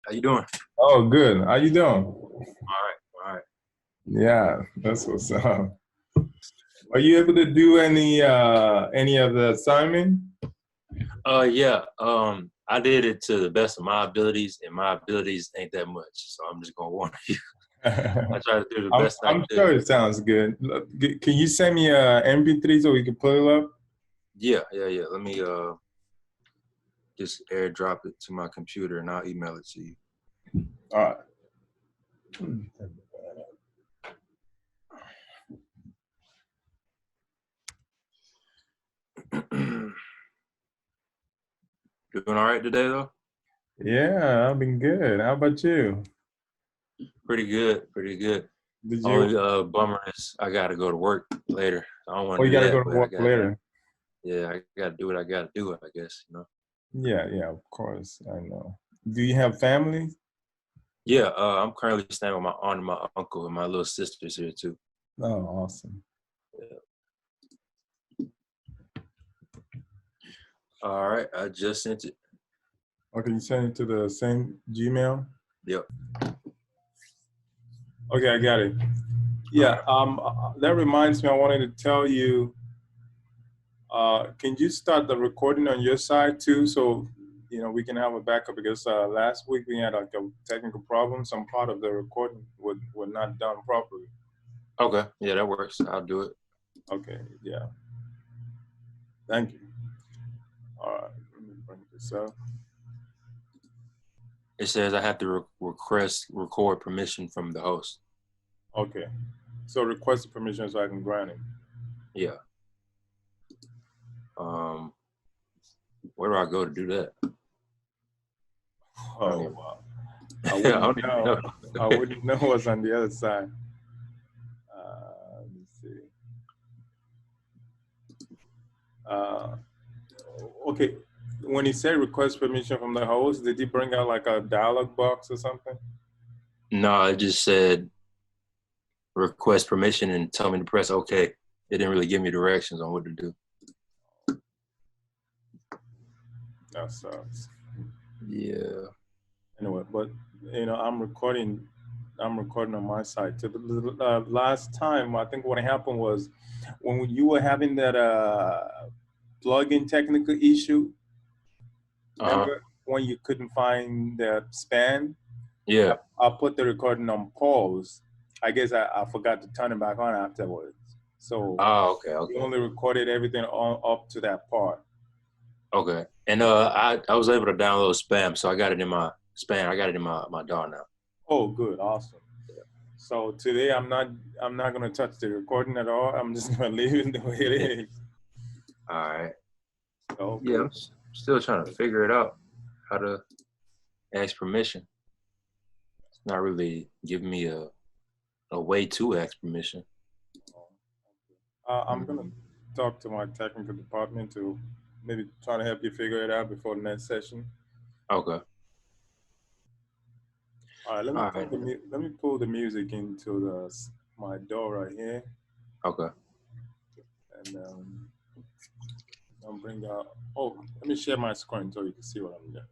How you doing? Oh, good. How you doing? All right. Yeah, that's what's up. Are you able to do any of the assignment? Yeah. I did it to the best of my abilities, and my abilities ain't that much. So I'm just gonna warn you. I try to do the I'm best I I'm could. sure it sounds good. Look, can you send me a MP3 so we can pull it up? Yeah. Let me just airdrop it to my computer and I'll email it to you. All right. Doing all right today though? Yeah, I've been good. How about you? Pretty good. Did you? Only bummer is I gotta go to work later. I don't want Oh, to you do gotta that, go to but I work got later. yeah, I gotta do what I gotta do, I guess. Yeah, of course. I know. Do you have family? Yeah, I'm currently staying with my aunt and my uncle, and my little sister's here too. Oh, awesome. Yeah. All right, I just sent it. Okay, you send it to the same Gmail? Yep. Okay, I got it. All Yeah, right. that reminds me, I wanted to tell you, can you start the recording on your side too? So, we can have a backup because last week we had like a technical problem. Some part of the recording were not done properly. Okay. Yeah, that works. I'll do it. Okay, yeah. Thank you. All right, let me bring this up. It says I have to record permission from the host. Okay, so request the permission so I can grant it. Yeah. Um, where do I go to do that? I don't Oh, even. wow. I I wouldn't don't even know. know. I wouldn't know what's on the other side. Let me see. Uh, okay, when he said request permission from the host, did he bring out like a dialog box or something? No, it just said request permission and tell me to press OK. It didn't really give me directions on what to do. That sucks. Yeah. Anyway, but I'm recording. I'm recording on my side too. The last time, I think what happened was when you were having that plug-in technical issue. Uh-huh. Remember when you couldn't find the span? Yeah. I put the recording on pause. I guess I forgot to turn it back on afterwards. So Oh, okay, we okay. only recorded everything on up to that part. Okay. And I was able to download spam, so I got it in my spam. I got it in my DAW now. Oh, good, awesome. So today I'm not gonna touch the recording at all. I'm just gonna leave it the way it is. All right. Yeah, Okay. I'm still trying to figure it out how to ask permission. It's not really giving me a way to ask permission. I'm gonna talk to my technical department to maybe try to help you figure it out before the next session. Okay. All right, let me All pull right. the music into my door right here, Okay. and I'll bring out. Oh, let me share my screen so you can see what I'm doing.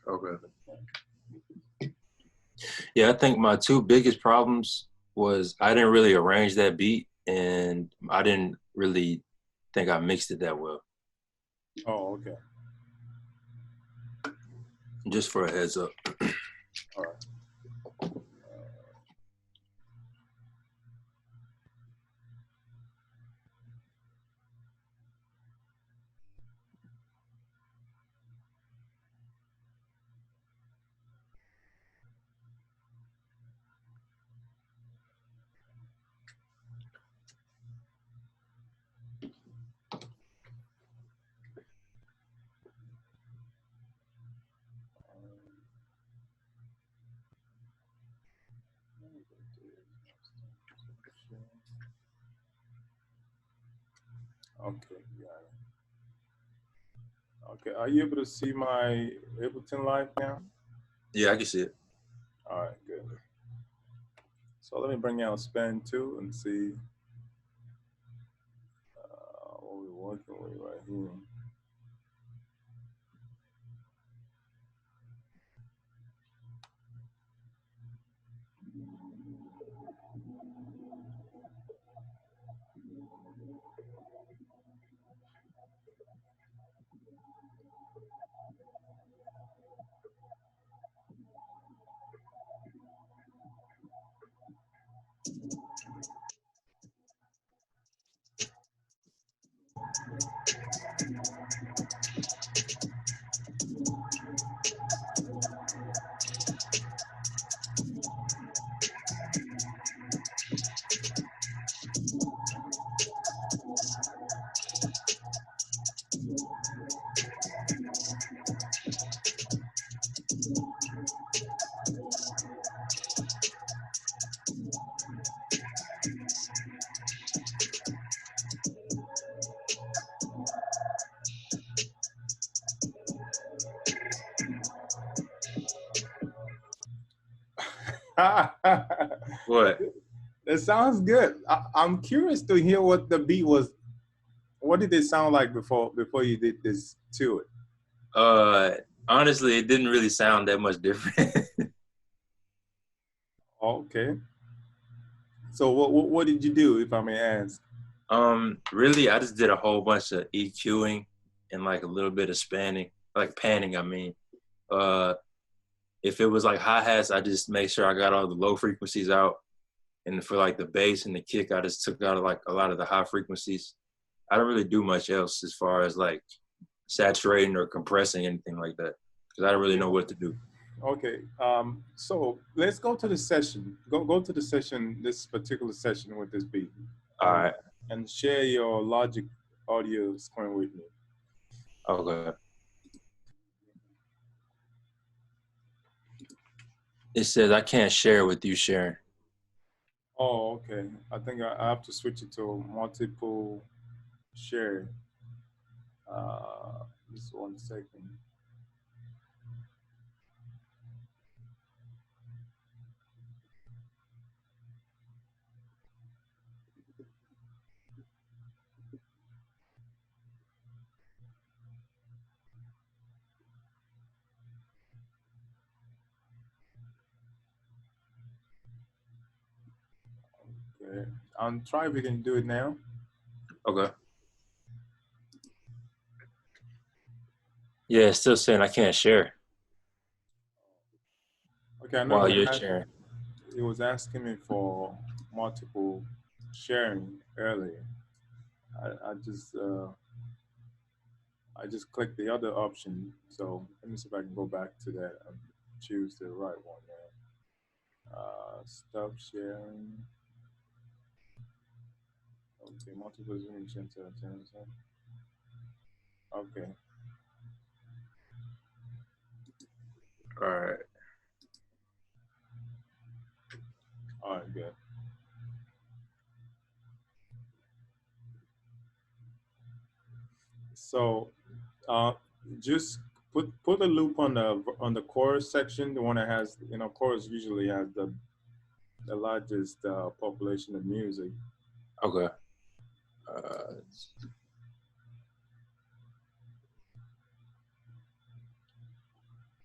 Okay. Yeah, I think my two biggest problems was I didn't really arrange that beat and I didn't really think I mixed it that well. Oh, okay. Just for a heads up. All right. Okay, got it. Okay, are you able to see my Ableton Live now? Yeah, I can see it. All right, good. So let me bring out Span 2 and see what we're working with right here. What? That sounds good. I'm curious to hear what the beat was. What did it sound like before you did this to it? Honestly, it didn't really sound that much different. Okay. So what did you do, if I may ask? Really, I just did a whole bunch of EQing and like a little bit of panning, I mean. Uh, if it was like hi-hats, I just made sure I got all the low frequencies out. And for like the bass and the kick, I just took out like a lot of the high frequencies. I don't really do much else as far as like saturating or compressing anything like that because I don't really know what to do. Okay. So let's go to the session. Go to the session, this particular session with this beat. All right. And share your Logic audio screen with me. Okay. It says I can't share with you sharing. Oh, okay. I think I have to switch it to multiple sharing. Just 1 second. Okay. Try if we can do it now. Okay. Yeah, it's still saying I can't share. Okay, I know While you're sharing. it was asking me for multiple sharing earlier. I just clicked the other option. So let me see if I can go back to that and choose the right one now. Stop sharing. Okay, multiple Zoom center. Okay. All right. All right, good. So just put a loop on the chorus section, the one that has, chorus usually has the largest population of music. Okay.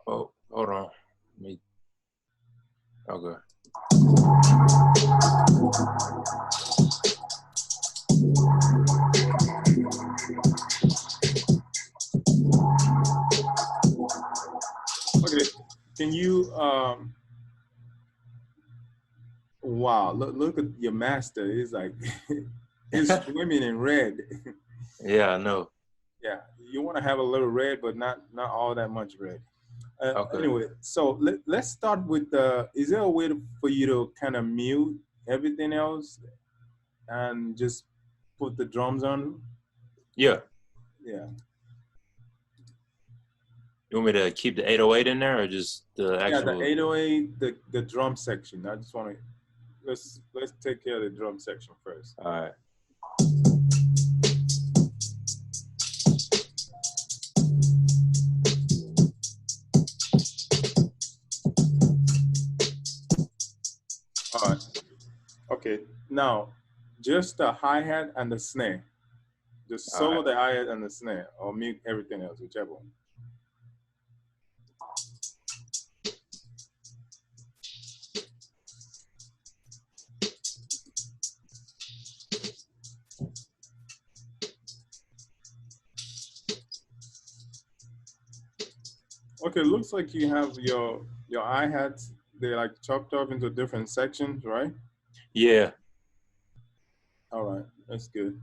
Oh, hold on. Okay. Okay. Can you wow, look at your master. He's like he's swimming in red. Yeah, I know. Yeah, you want to have a little red, but not all that much red. Okay. Anyway, so let's start with is there a way for you to kind of mute everything else and just put the drums on? Yeah. Yeah. You want me to keep the 808 in there or just the actual? Yeah, the 808, the drum section. I just want to let's take care of the drum section first. All right. All right. Okay. Now, just the hi-hat and the snare. Just solo the hi-hat and the snare, or mute everything else, whichever one. Okay, looks like you have your hi-hats. They're like chopped up into different sections, right? Yeah. All right, that's good.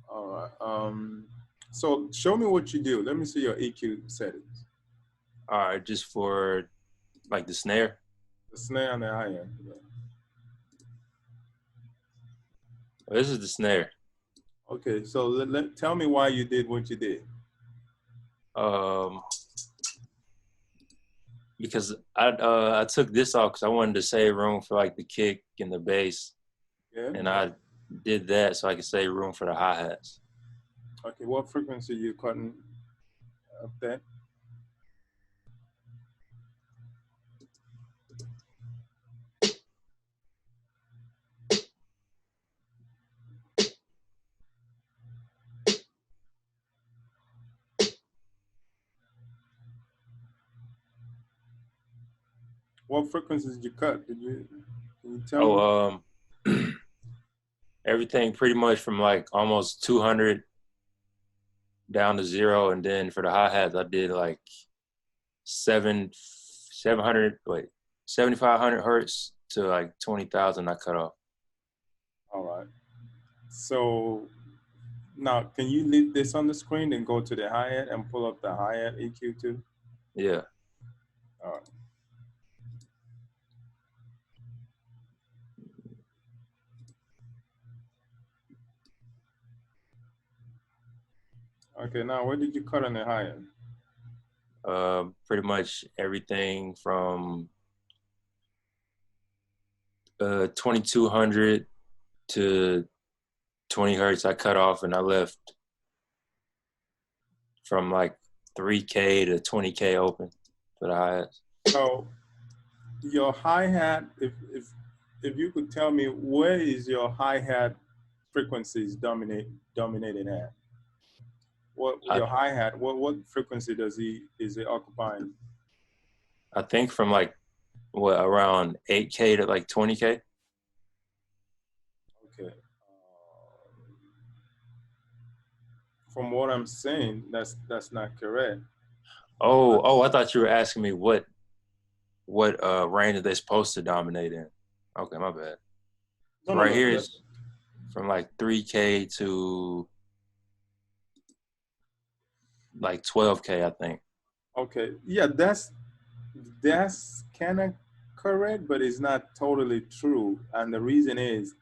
All right. So show me what you do. Let me see your EQ settings. All right, just for like the snare. The snare and the high end. Yeah. This is the snare. Okay, so tell me why you did what you did. Um, because I took this off because I wanted to save room for like the kick and the bass, Yeah. and I did that so I could save room for the hi hats. Okay, what frequency you cutting up there? What frequencies did you cut? Can you tell me? Oh, everything pretty much from like almost 200 down to 0, and then for the hi hats I did like 700 wait 7,500 hertz to like 20,000. I cut off. All right. So now, can you leave this on the screen and go to the hi-hat and pull up the hi-hat EQ too? Yeah. All right. Okay, now where did you cut on the hi-hat? Pretty much everything from 2,200 to 20 hertz I cut off, and I left from like 3K to 20K open for the hi-hats. So your hi-hat, if you could tell me where is your hi-hat frequencies dominated at? What I, your hi-hat, what frequency is it occupying? I think from like what around 8K to like 20K. Okay. From what I'm saying, that's not correct. Oh, I thought you were asking me what range are they supposed to dominate in. Okay, my bad. No, So no, right no. here is from like 3K to like 12K, I think. Okay. Yeah, that's kind of correct, but it's not totally true. And the reason is,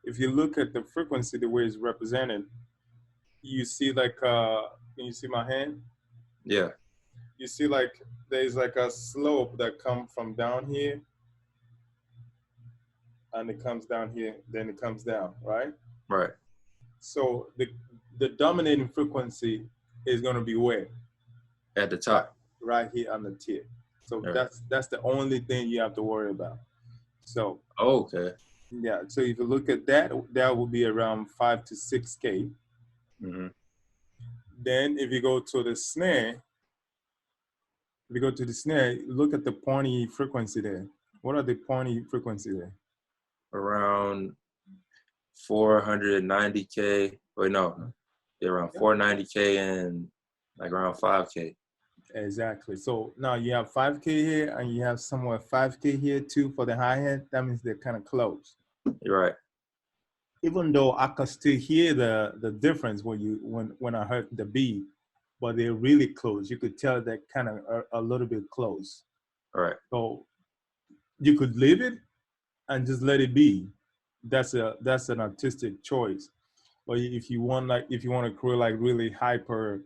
if you look at the frequency the way it's represented, you see like can you see my hand? Yeah, You see like there's like a slope that comes from down here and it comes down here, then it comes down, right? right. So the dominating frequency is going to be where? At the Right, top. right here on the tip. So All right. that's the only thing you have to worry about. So Oh, okay. yeah, so if you look at that, that will be around 5 to 6K. Mm-hmm. Then if you go to the snare, if you go to the snare, look at the pointy frequency there. What are the pointy frequency there? Around 490K. Wait, no. Yeah, around Yeah. 490K and like around 5K. Exactly. So now you have 5K here and you have somewhere 5K here too for the hi-hat. That means they're kind of close. You're right. Even though I could still hear the difference when I heard the beat, but they're really close. You could tell they're kind of a little bit close. All right. So you could leave it and just let it be. That's an artistic choice. But if you want to create like really hyper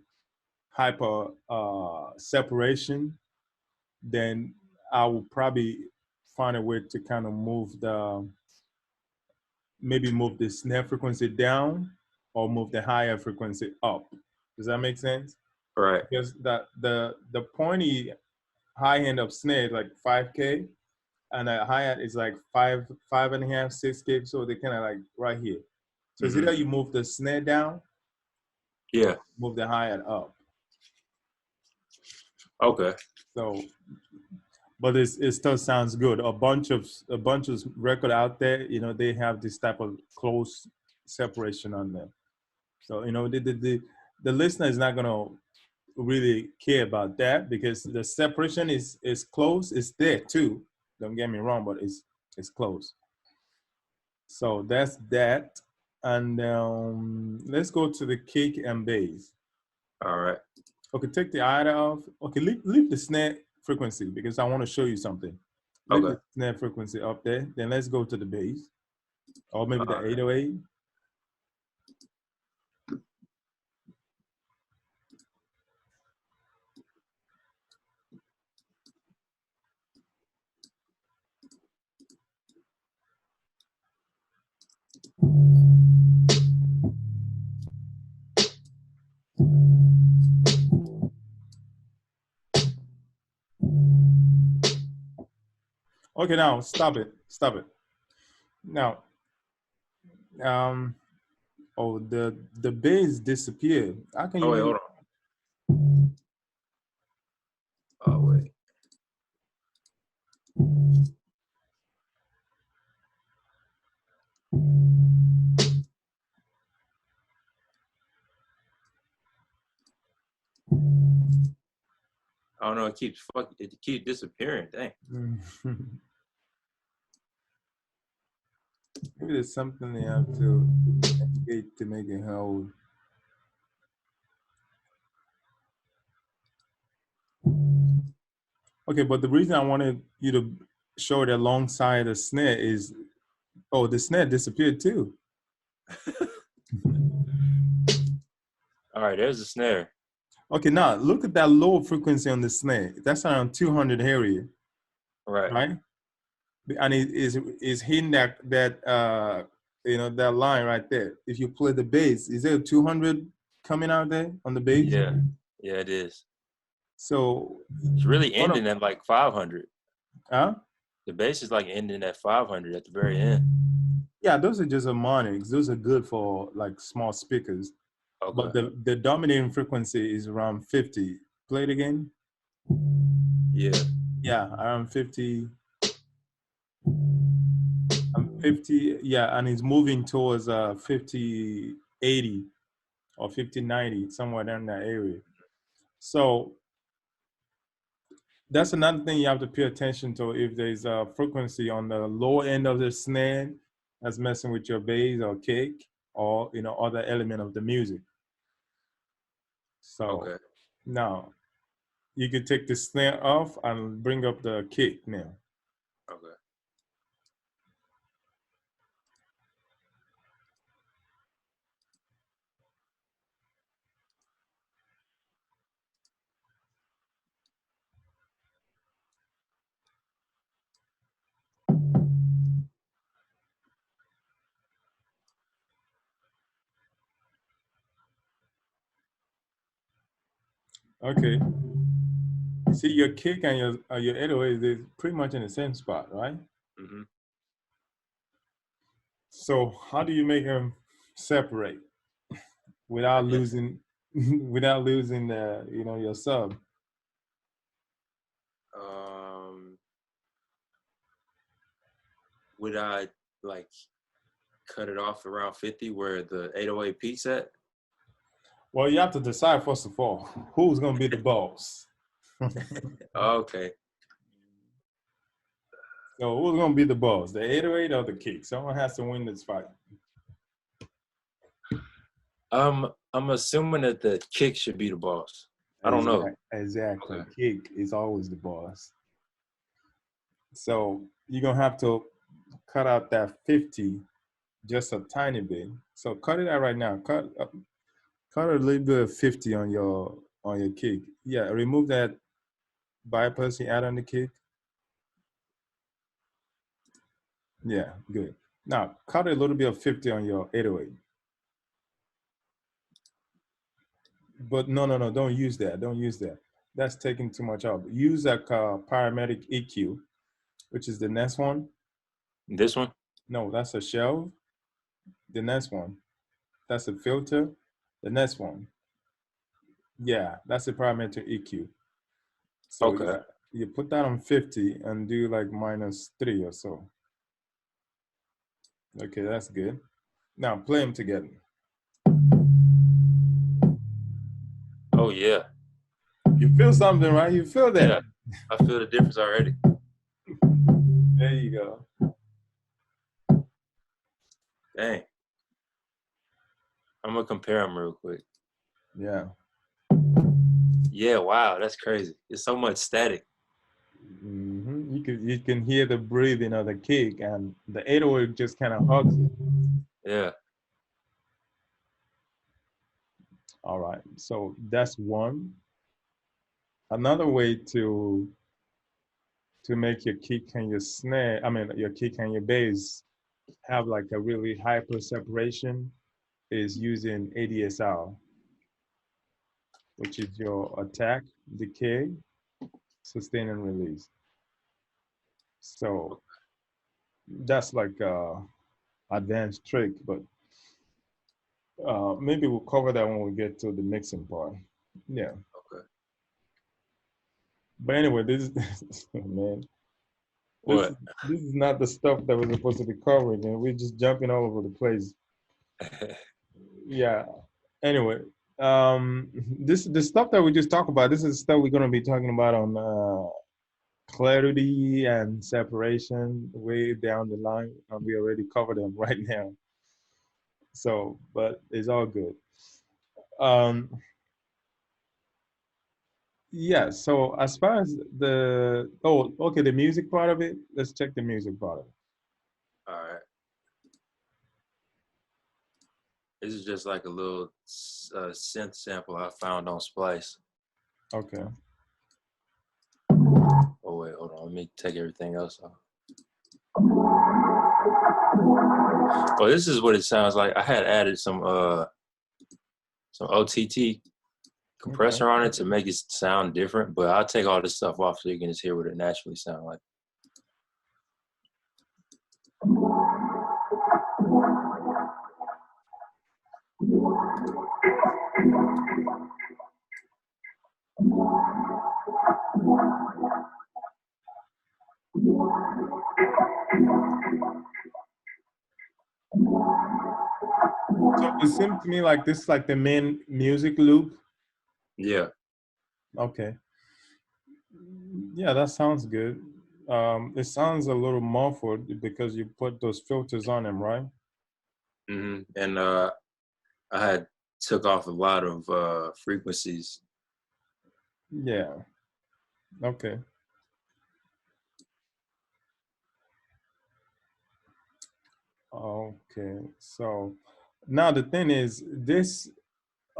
separation, then I will probably find a way to kind of maybe move the snare frequency down or move the higher frequency up. Does that make sense? All right. Because the pointy high end of snare is like 5K and the hi-hat is like five and a half, 6K. So they kind of like right here. So it's Mm-hmm. either you move the snare down, Yeah. move the hi-hat up. Okay. So but it still sounds good. A bunch of record out there, they have this type of close separation on them. So the listener is not gonna really care about that because the separation is close. It's there too, Don't get me wrong, but it's close. So that's that. And let's go to the kick and bass. All right. Okay, take the IDA off. Okay, leave the snare frequency because I want to show you something. Leave Okay. the snare frequency up there. Then let's go to the bass, or maybe the All right. 808. Okay, now stop it. Stop it. Now, um, oh, the bass disappeared. How can Oh you wait, hear? hold on. Oh wait. I don't know. It keeps disappearing. Dang. Maybe there's something they have to investigate to make it hold. Okay, but the reason I wanted you to show it alongside the snare is, oh, the snare disappeared too. All right. There's the snare. Okay, now look at that low frequency on the snare. That's around 200 area, Right. right? And it is hitting that that line right there. If you play the bass, is there 200 coming out there on the bass? Yeah. Yeah, it is. So It's really ending at like 500. huh? The bass is like ending at 500 at the very end. Yeah, those are just harmonics. Those are good for like small speakers. Okay. But the dominating frequency is around 50. Play it again. Yeah. Yeah, around 50. 50, yeah, and it's moving towards 50, 80 or 50, 90, somewhere down that area. So that's another thing you have to pay attention to. If there's a frequency on the low end of the snare that's messing with your bass or kick or other element of the music. So Okay. now you could take the snare off and bring up the kick now. Okay. Okay. See, your kick and your 808 is pretty much in the same spot, right? Mm-hmm. So how do you make them separate I without guess. losing without losing your sub? Um, would I like cut it off around 50 where the 808 peaks at? Well, you have to decide first of all who's gonna be the boss. Okay. So who's gonna be the boss, the 808 or the kick? Someone has to win this fight. I'm assuming that the kick should be the boss. I don't know. Exactly. Okay. Kick is always the boss. So you're gonna have to cut out that 50 just a tiny bit. So cut it out right now. Cut a little bit of 50 on your kick. Yeah, remove that bypass you add on the kick. Yeah, good. Now cut a little bit of 50 on your 808. But no, don't use that. Don't use that. That's taking too much out. Use that paramedic EQ, which is the next one. This one? No, that's a shelf. The next one. That's a filter. The next one. Yeah, that's a parameter EQ. So Okay. yeah, you put that on 50 and do like -3 or so. Okay, that's good. Now play them together. Oh yeah. You feel something, right? You feel that. Yeah. I feel the difference already. There you go. Dang. I'm gonna compare them real quick. Yeah. Yeah, wow, that's crazy. It's so much static. You can hear the breathing of the kick, and the 808 just kind of hugs it. Yeah. All right. So that's one. Another way to make your kick and your snare, I mean your kick and your bass have like a really hyper separation is using ADSR, which is your attack, decay, sustain, and release. So that's like a advanced trick, but maybe we'll cover that when we get to the mixing part. Yeah. Okay. But anyway, this is man, this What? this is not the stuff that we're supposed to be covering, and we're just jumping all over the place. Yeah. Anyway, this the stuff that we just talked about. This is stuff we're gonna be talking about on clarity and separation way down the line, and we already covered them right now. So, but it's all good. Um, yeah. So as far as okay, the music part of it. Let's check the music part of it. All right. This is just like a little synth sample I found on Splice. Okay. Oh wait, hold on. Let me take everything else off. Well, this is what it sounds like. I had added some OTT compressor on it to make it sound different, but I'll take all this stuff off so you can just hear what it naturally sounds like. So it seemed to me like this is like the main music loop. Yeah. Okay. Yeah, that sounds good. It sounds a little muffled because you put those filters on them, right? Mm-hmm. And I had took off a lot of frequencies. Yeah. Okay. Okay. So now the thing is, this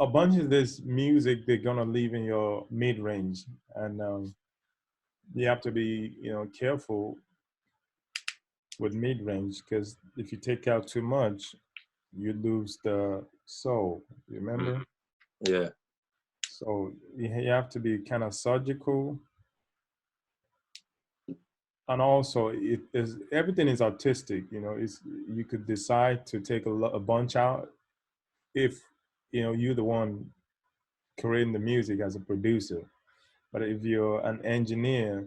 a bunch of this music they're gonna leave in your mid range, and you have to be careful with mid range because if you take out too much, you lose the soul. Remember? Mm-hmm. Yeah. So you have to be kind of surgical, and also it is everything is artistic. It's you could decide to take a bunch out if you're the one creating the music as a producer. But if you're an engineer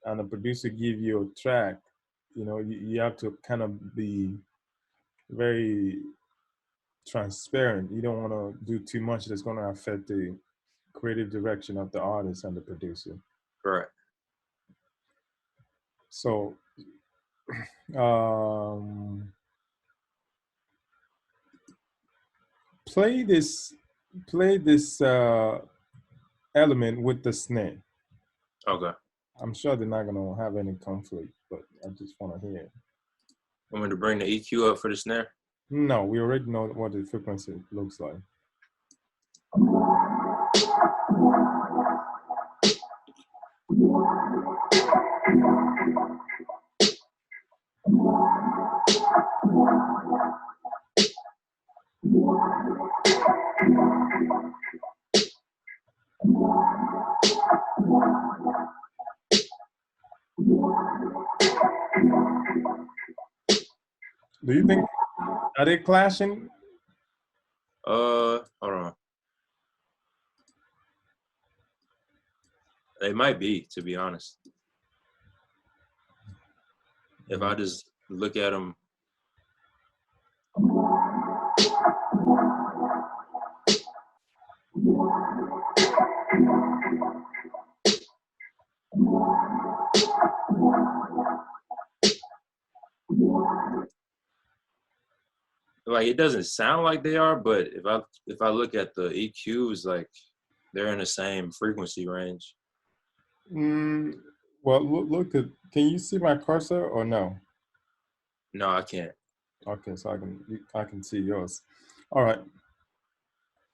and a producer give you a track, you have to kind of be very transparent. You don't want to do too much that's going to affect the creative direction of the artist and the producer. Correct. So, um, play this, play this element with the snare. Okay. I'm sure they're not going to have any conflict, but I just want to hear it. Want me to bring the EQ up for the snare? No, we already know what the frequency looks like. Do you think are they clashing? Hold on. They might be, to be honest. If I just look at them. Like it doesn't sound like they are, but if I look at the EQs, like they're in the same frequency range. Mm, well, look at. Can you see my cursor or no? No, I can't. Okay, so I can see yours. All right,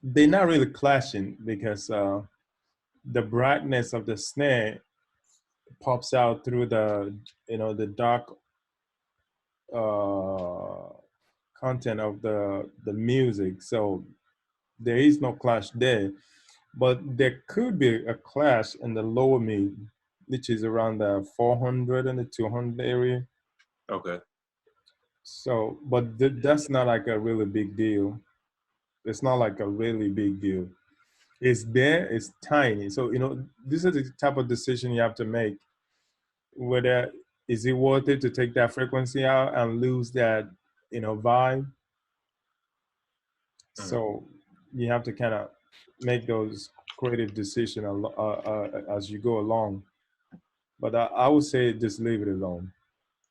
they're not really clashing because the brightness of the snare pops out through the the dark uh, content of the music. So there is no clash there, but there could be a clash in the lower mid, which is around the 400 and the 200 area. Okay. So, but that's not like a really big deal. It's not like a really big deal. It's there, it's tiny. So, this is the type of decision you have to make. Whether is it worth it to take that frequency out and lose that, vibe? Mhm. So you have to kind of make those creative decisions as you go along. But I would say just leave it alone.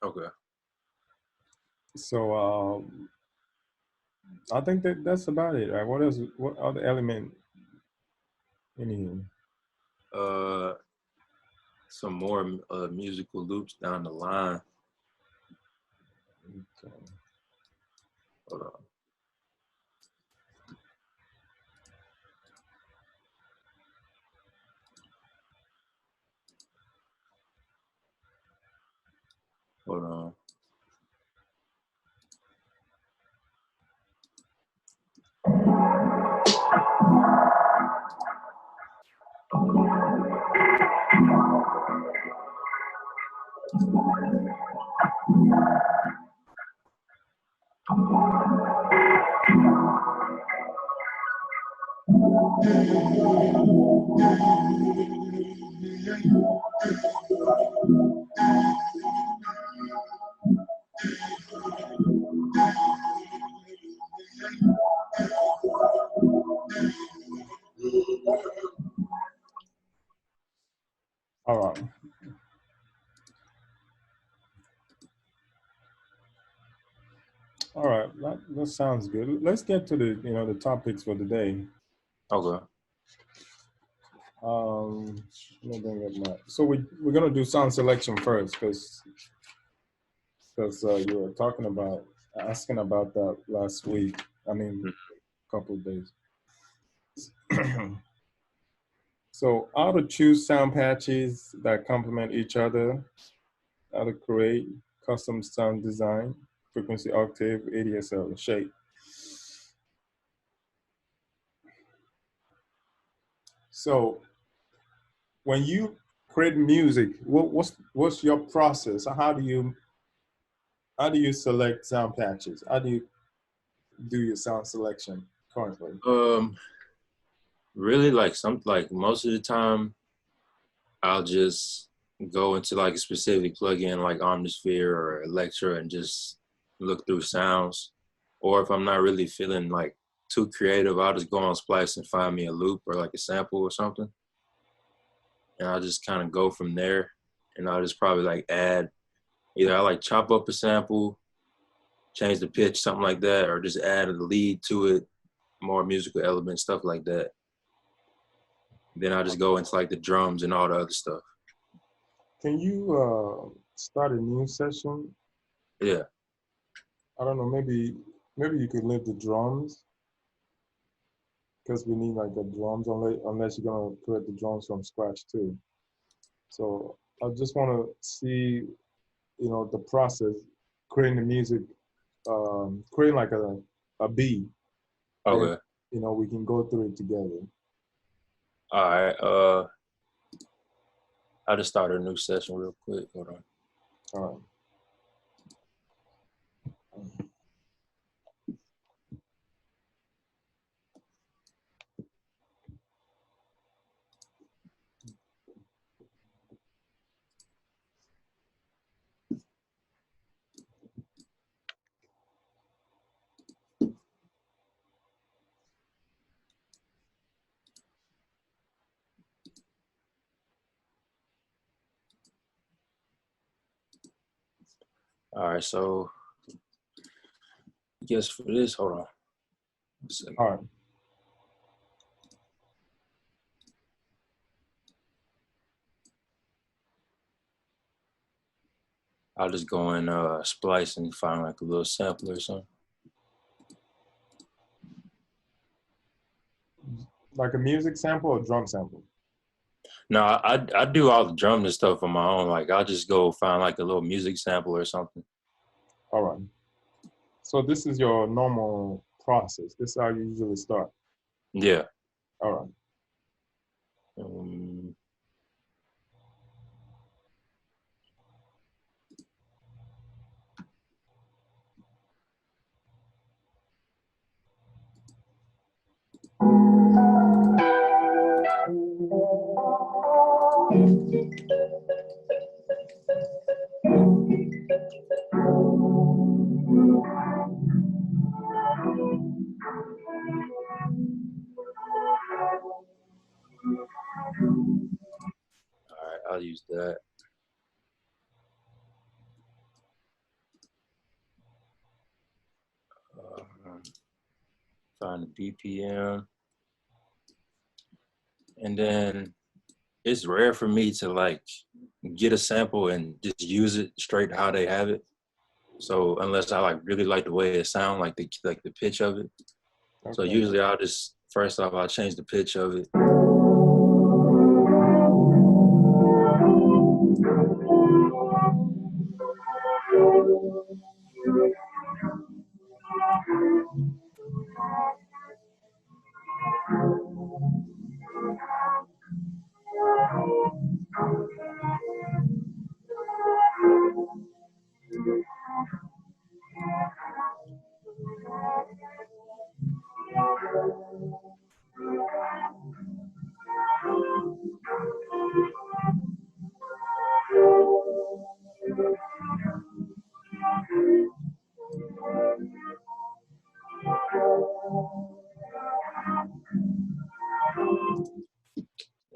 Okay. So I think that's about it. Right? What else? What other element in here? Uh, some more musical loops down the line. Okay. Hold on. Hold on. All right. All right. That sounds good. Let's get to the topics for the day. Okay. Let me bring up my. So we're gonna do sound selection first, because you were talking about asking about that last week. I mean, a couple of days. So how to choose sound patches that complement each other, how to create custom sound design, frequency, octave, ADSR, and shape. So when you create music, what's your process? How do you select sound patches? How do you do your sound selection currently? Really like most of the time I'll just go into like a specific plugin like Omnisphere or Electra and just look through sounds. Or if I'm not really feeling like too creative, I'll just go on Splice and find me a loop or like a sample or something. And I'll just kind of go from there. And I'll just probably like add either I like chop up a sample, change the pitch, something like that, or just add a lead to it, more musical elements, stuff like that. Then I'll just go into like the drums and all the other stuff. Can you start a new session? Yeah. I don't know. Maybe you could leave the drums because we need like the drums unless you're gonna create the drums from scratch too. So I just want to see the process creating the music, creating like a beat. Then Okay. we can go through it together. All right. I'll just start a new session real quick. Hold on. All right. All right, so I guess for this, hold on a second. All right. I'll just go in Splice and find like a little sample or something. Like a music sample or drum sample? No, I do all the drums and stuff on my own. Like I'll just go find like a little music sample or something. All right. So this is your normal process. This is how you usually start. Yeah. All right. Um, all right, I'll use that. Find the BPM, and then it's rare for me to like get a sample and just use it straight how they have it. So unless I like really like the way it sounds, like the pitch of it. Okay. So usually I'll just first off I'll change the pitch of it.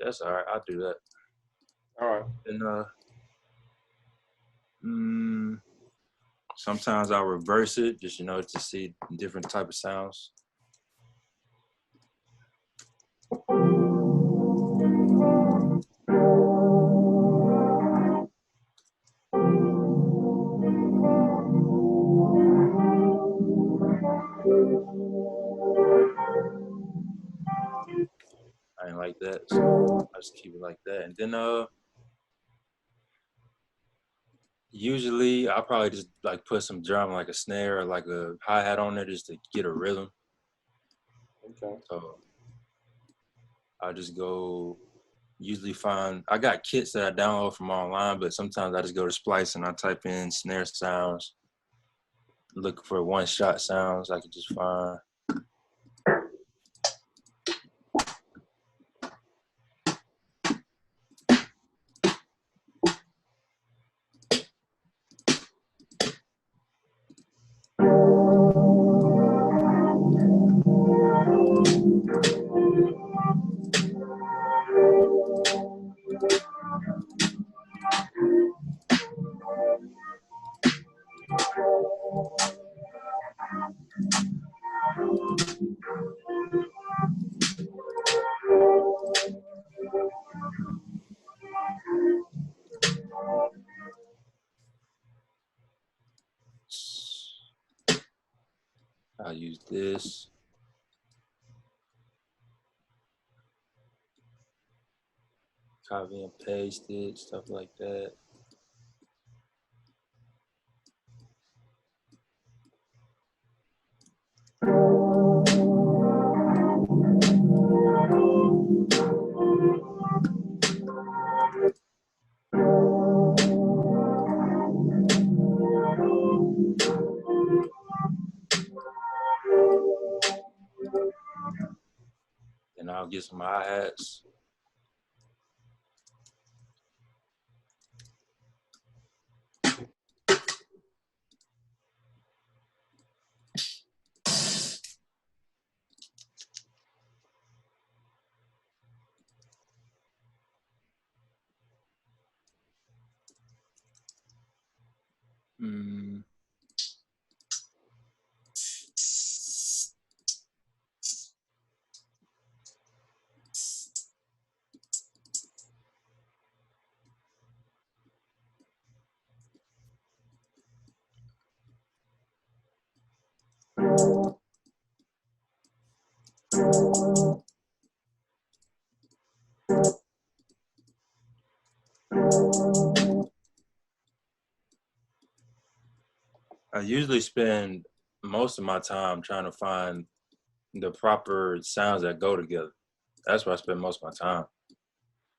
That's all right. I'll do that. All right. And sometimes I'll reverse it just to see different type of sounds. I ain't like that, so I just keep it like that. And then usually I'll probably just like put some drum, like a snare or like a hi-hat on there just to get a rhythm. Okay. So I'll just go usually find, I got kits that I download from online, but sometimes I just go to Splice and I type in snare sounds, look for one-shot sounds I could just find. I'll use this. Copy and paste it, stuff like that. Then I'll get some hi-hats. I usually spend most of my time trying to find the proper sounds that go together. That's where I spend most of my time.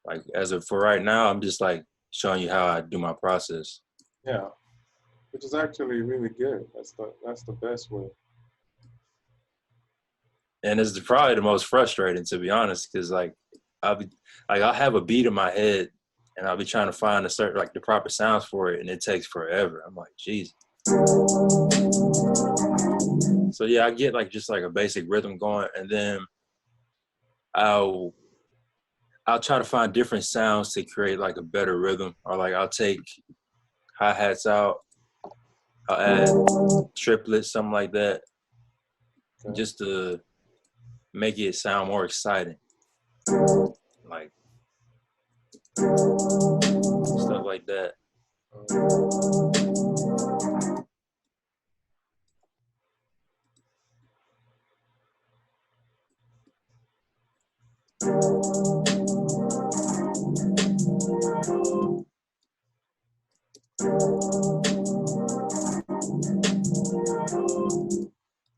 Like as of for right now, I'm just like showing you how I do my process. Yeah, which is actually really good. That's the best way. And it's probably the most frustrating, to be honest, because like I'll have a beat in my head and I'll be trying to find a certain like the proper sounds for it, and it takes forever. I'm like, geez. So yeah, I get like just like a basic rhythm going, and then I'll I'll try to find different sounds to create like a better rhythm, or like I'll take hi hats out, I'll add triplets, something like that, Okay. just to make it sound more exciting, like stuff like that.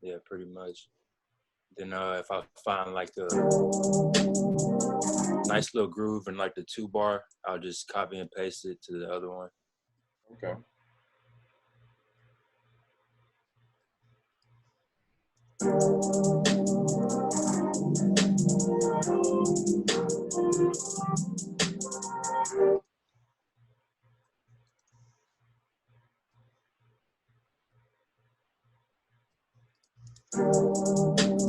Yeah, pretty much. Then if I find like a nice little groove in like the 2 bar, I'll just copy and paste it to the other one. Okay.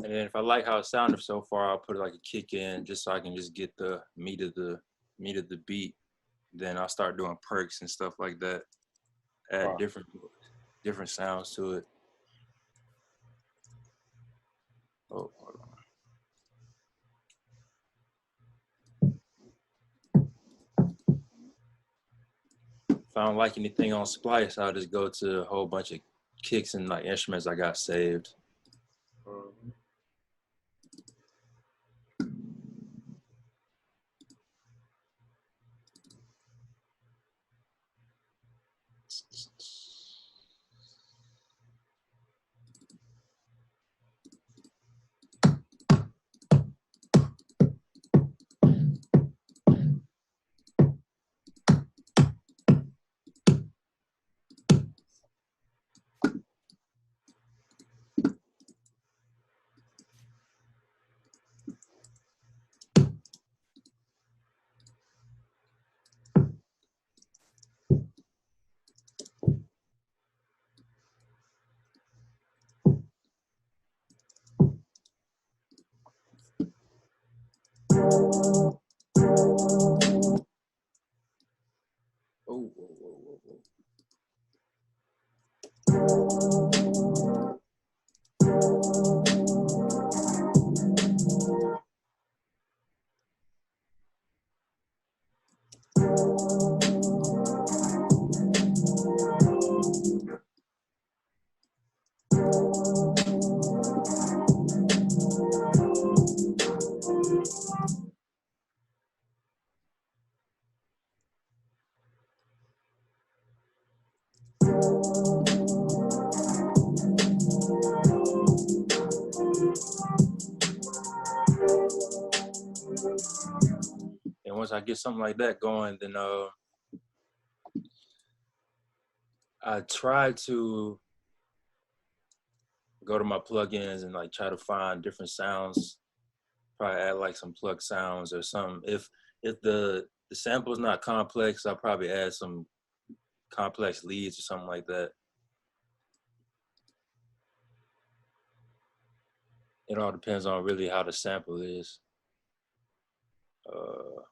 And then if I like how it sounded so far, I'll put like a kick in just so I can just get the meat of the beat. Then I'll start doing perks and stuff like that. Add Wow. different sounds to it. Oh, hold on. If I don't like anything on Splice, I'll just go to a whole bunch of kicks and like instruments I got saved. Mhm. Oh, whoa, whoa, whoa, whoa. And once I get something like that going, then I try to go to my plugins and like try to find different sounds. Probably add like some plug sounds or something. If the sample is not complex, I'll probably add some complex leads or something like that. It all depends on really how the sample is. Uh,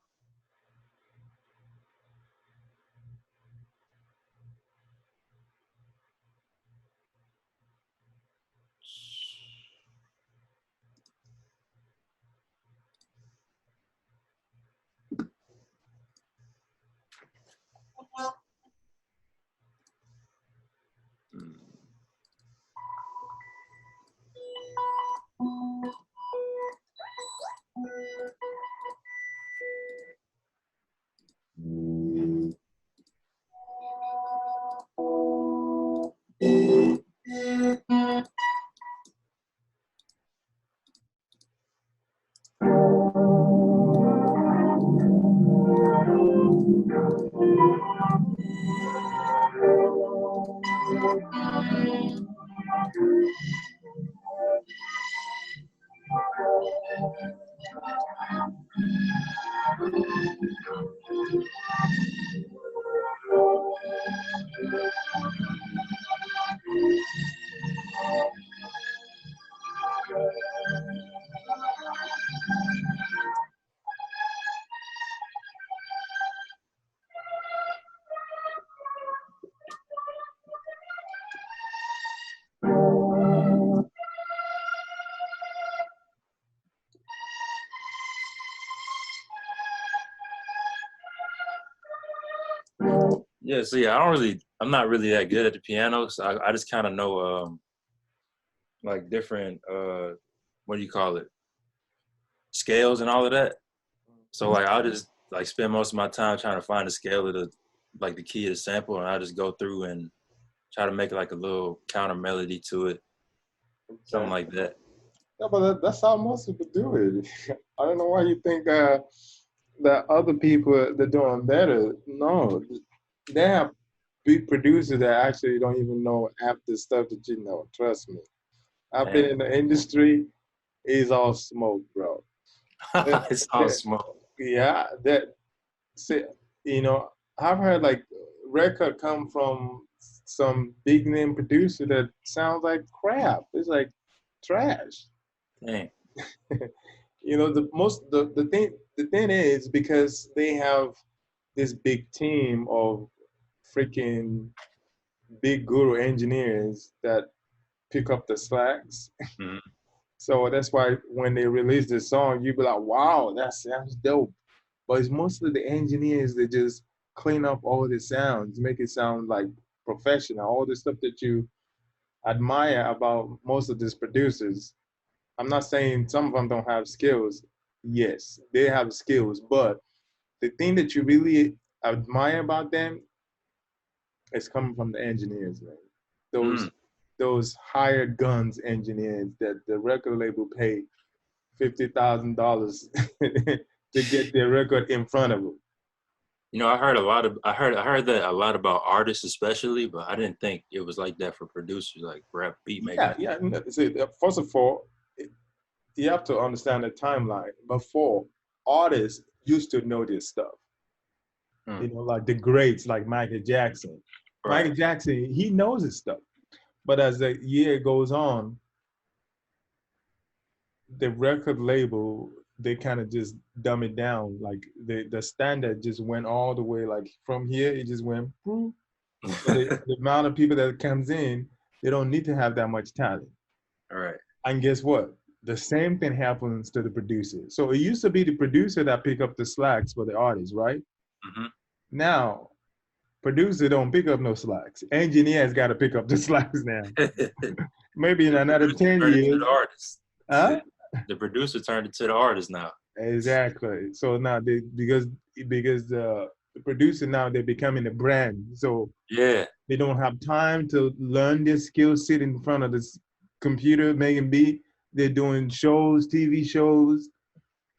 Yeah, so yeah, I'm not really that good at the piano, so I just kind of know like different what do you call it, scales and all of that. So like I'll just like spend most of my time trying to find the scale of the like the key of the sample, and I just go through and try to make like a little counter melody to it, something like that. Yeah, but that's how most people do it. I don't know why you think that other people they're doing better. No, they have big producers that actually don't even know half the stuff that you know. Trust me. I've been Damn. in the industry. It's all smoke, bro. It's all smoke. Yeah, that. See, you know, I've heard like record come from some big name producer that sounds like crap. It's like trash. Dang. You know, the thing is because they have this big team of freaking big guru engineers that pick up the slacks. Mhm. So that's why when they release this song, you be like, wow, that sounds dope. But it's mostly the engineers that just clean up all the sounds, make it sound like professional. All the stuff that you admire about most of these producers. I'm not saying some of them don't have skills. Yes, they have skills, but the thing that you really admire about them is coming from the engineers, man. Those Mm. those hired guns engineers that the record label pay $50,000 to get their record in front of them. You know, I heard that a lot about artists especially, but I didn't think it was like that for producers, like rap beat Yeah, makers. yeah. See, first of all, you have to understand the timeline. Before, artists used to know this stuff. Mm. You know, like the greats, like Michael Jackson. Right. Michael Jackson, he knows his stuff. But as the year goes on, the record label, they kind of just dumb it down. Like the standard just went all the way. Like from here, it just went. So the amount of people that comes in, they don't need to have that much talent. All right. And guess what? The same thing happens to the producer. So it used to be the producer that pick up the slacks for the artist, right? Mm-hmm. Now, producer don't pick up no slacks. Engineers got to pick up the slacks now. Maybe in The another producer 10 turned into years. the artist. Huh? The producer turned into the artist now. Exactly. So now because the producer now they're becoming a brand. So Yeah. they don't have time to learn this skill, sit in front of this computer, making beat. They're doing shows, TV shows.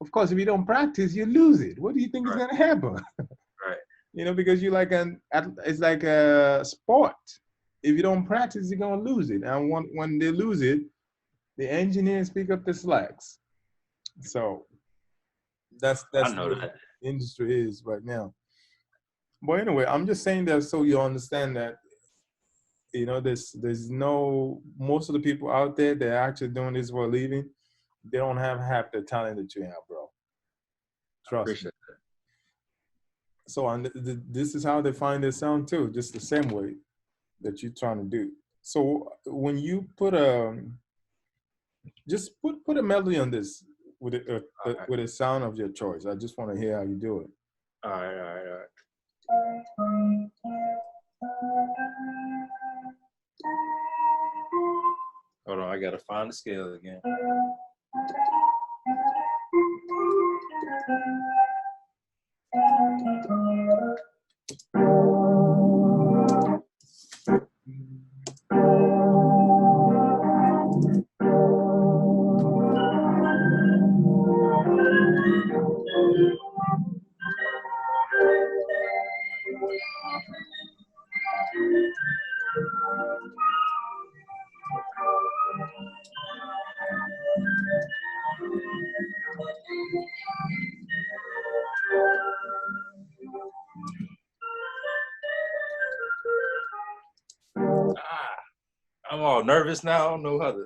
Of course, if you don't practice, you lose it. What do you think is Right. gonna happen? Right. You know, because you like it's like a sport. If you don't practice, you're gonna lose it. And when they lose it, the engineers pick up the slacks. So that's I the know way that. the industry is right now. But anyway, I'm just saying that so you understand that you know there's no most of the people out there that are actually doing this for a living, they don't have half the talent that you have, bro. I Trust me. appreciate that. So and this is how they find their sound too, just the same way that you're trying to do. So when you put just put a melody on this All right. with a sound of your choice. I just want to hear how you do it. All right. All right. All right. Hold on. I gotta find the scale again. Ah, I'm all nervous now. I don't know how to.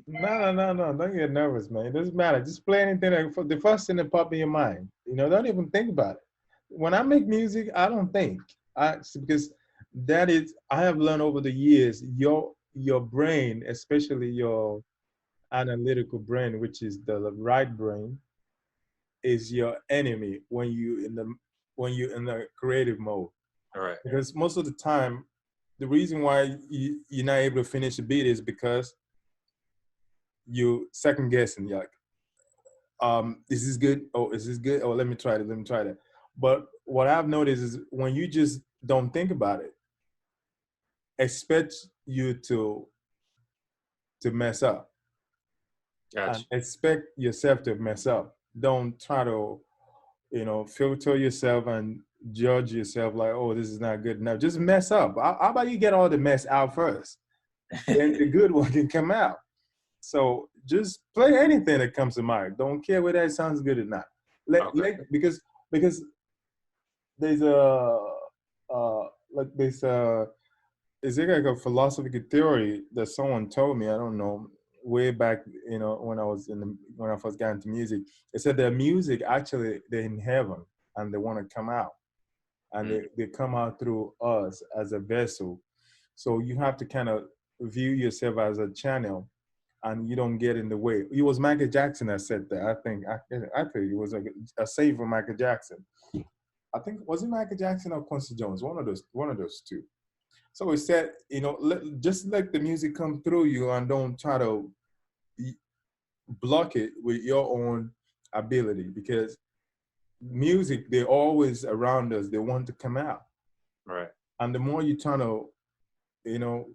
No. Don't get nervous, man. It doesn't matter. Just play anything. The first thing that pop in your mind. Don't even think about it. When I make music, I don't think. Because that is, I have learned over the years, your brain, especially your analytical brain, which is the right brain, is your enemy when you're in the creative mode. All right. Because most of the time, the reason why you're not able to finish a beat is because you second guessing. You're like, is this good? Oh, is this good? Oh, let me try it. Let me try that. But what I've noticed is when you just don't think about it, expect you to mess up and Gotcha. expect yourself to mess up. Don't try to, filter yourself and judge yourself like, oh, this is not good enough. Just mess up. How about you get all the mess out first? Then the good one can come out. So just play anything that comes to mind. Don't care whether it sounds good or not. Okay. Because there's a like this is there like a philosophical theory that someone told me, I don't know, way back, when I first got into music. It said that music actually they're in heaven and they want to come out. And Mm. they come out through us as a vessel. So you have to kind of view yourself as a channel and you don't get in the way. It was Michael Jackson that said that. I think it was a saying from Michael Jackson. I think was it Michael Jackson or Quincy Jones? One of those two. So he said, just let the music come through you and don't try to block it with your own ability because music, they're always around us. They want to come out. Right. And the more you try to, you know,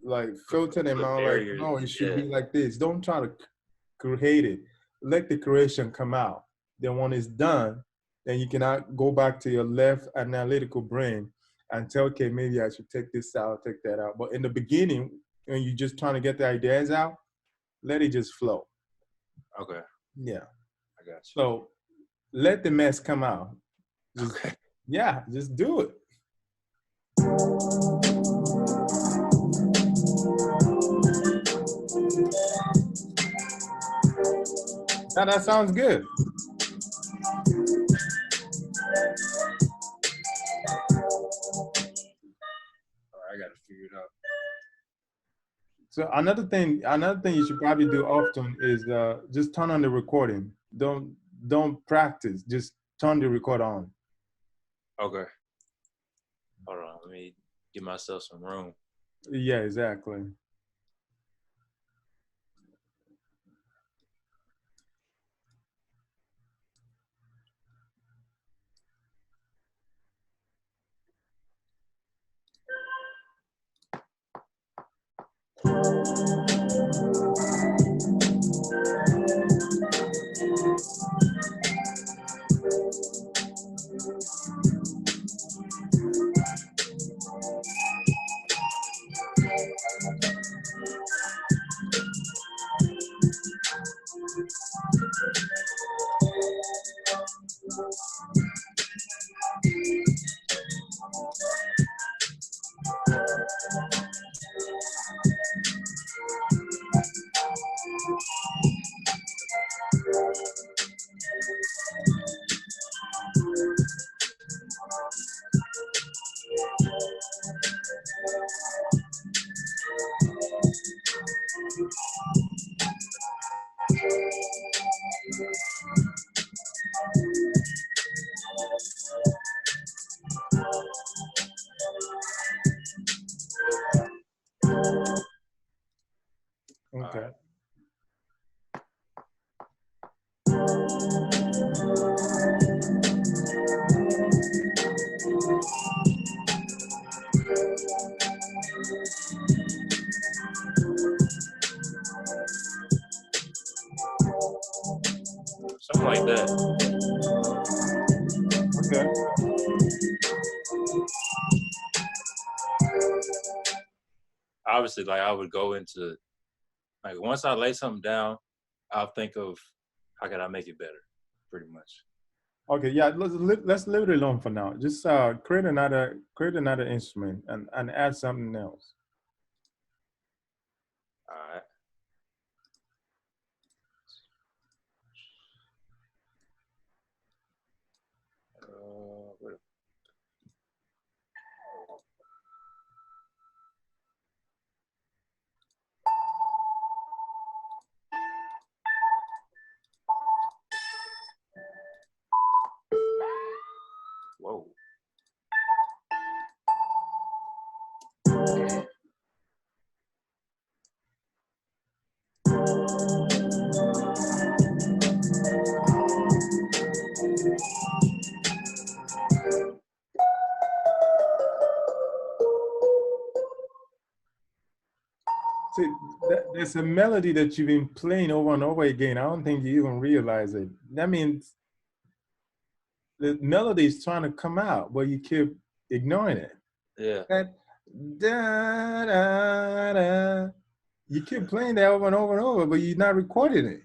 like filter them Put out, like, barriers. no, it should Yeah. be like this. Don't try to create it. Let the creation come out. Then when it's done, then you cannot go back to your left analytical brain and tell, okay, maybe I should take this out, take that out. But in the beginning, when you're just trying to get the ideas out, let it just flow. Okay. Yeah. I got So let the mess come out. you. Just Okay. yeah, just do it. Now that sounds good. All right, I got to figure it out. So another thing you should probably do often is just turn on the recording. Don't practice. Just turn the record on. Okay. Hold on. Let me give myself some room. Yeah, exactly. All Okay. right. Something like that. Okay. Obviously, like I would go into like once I lay something down, I'll think of how can I make it better, pretty much. Okay, yeah, let's leave it alone for now. Just create another instrument and add something else. All right. Where whoa. See, there's a melody that you've been playing over and over again. I don't think you even realize it. That means the melody is trying to come out, but you keep ignoring it. Yeah. That da da da. You keep playing that over and over and over, but you're not recording it.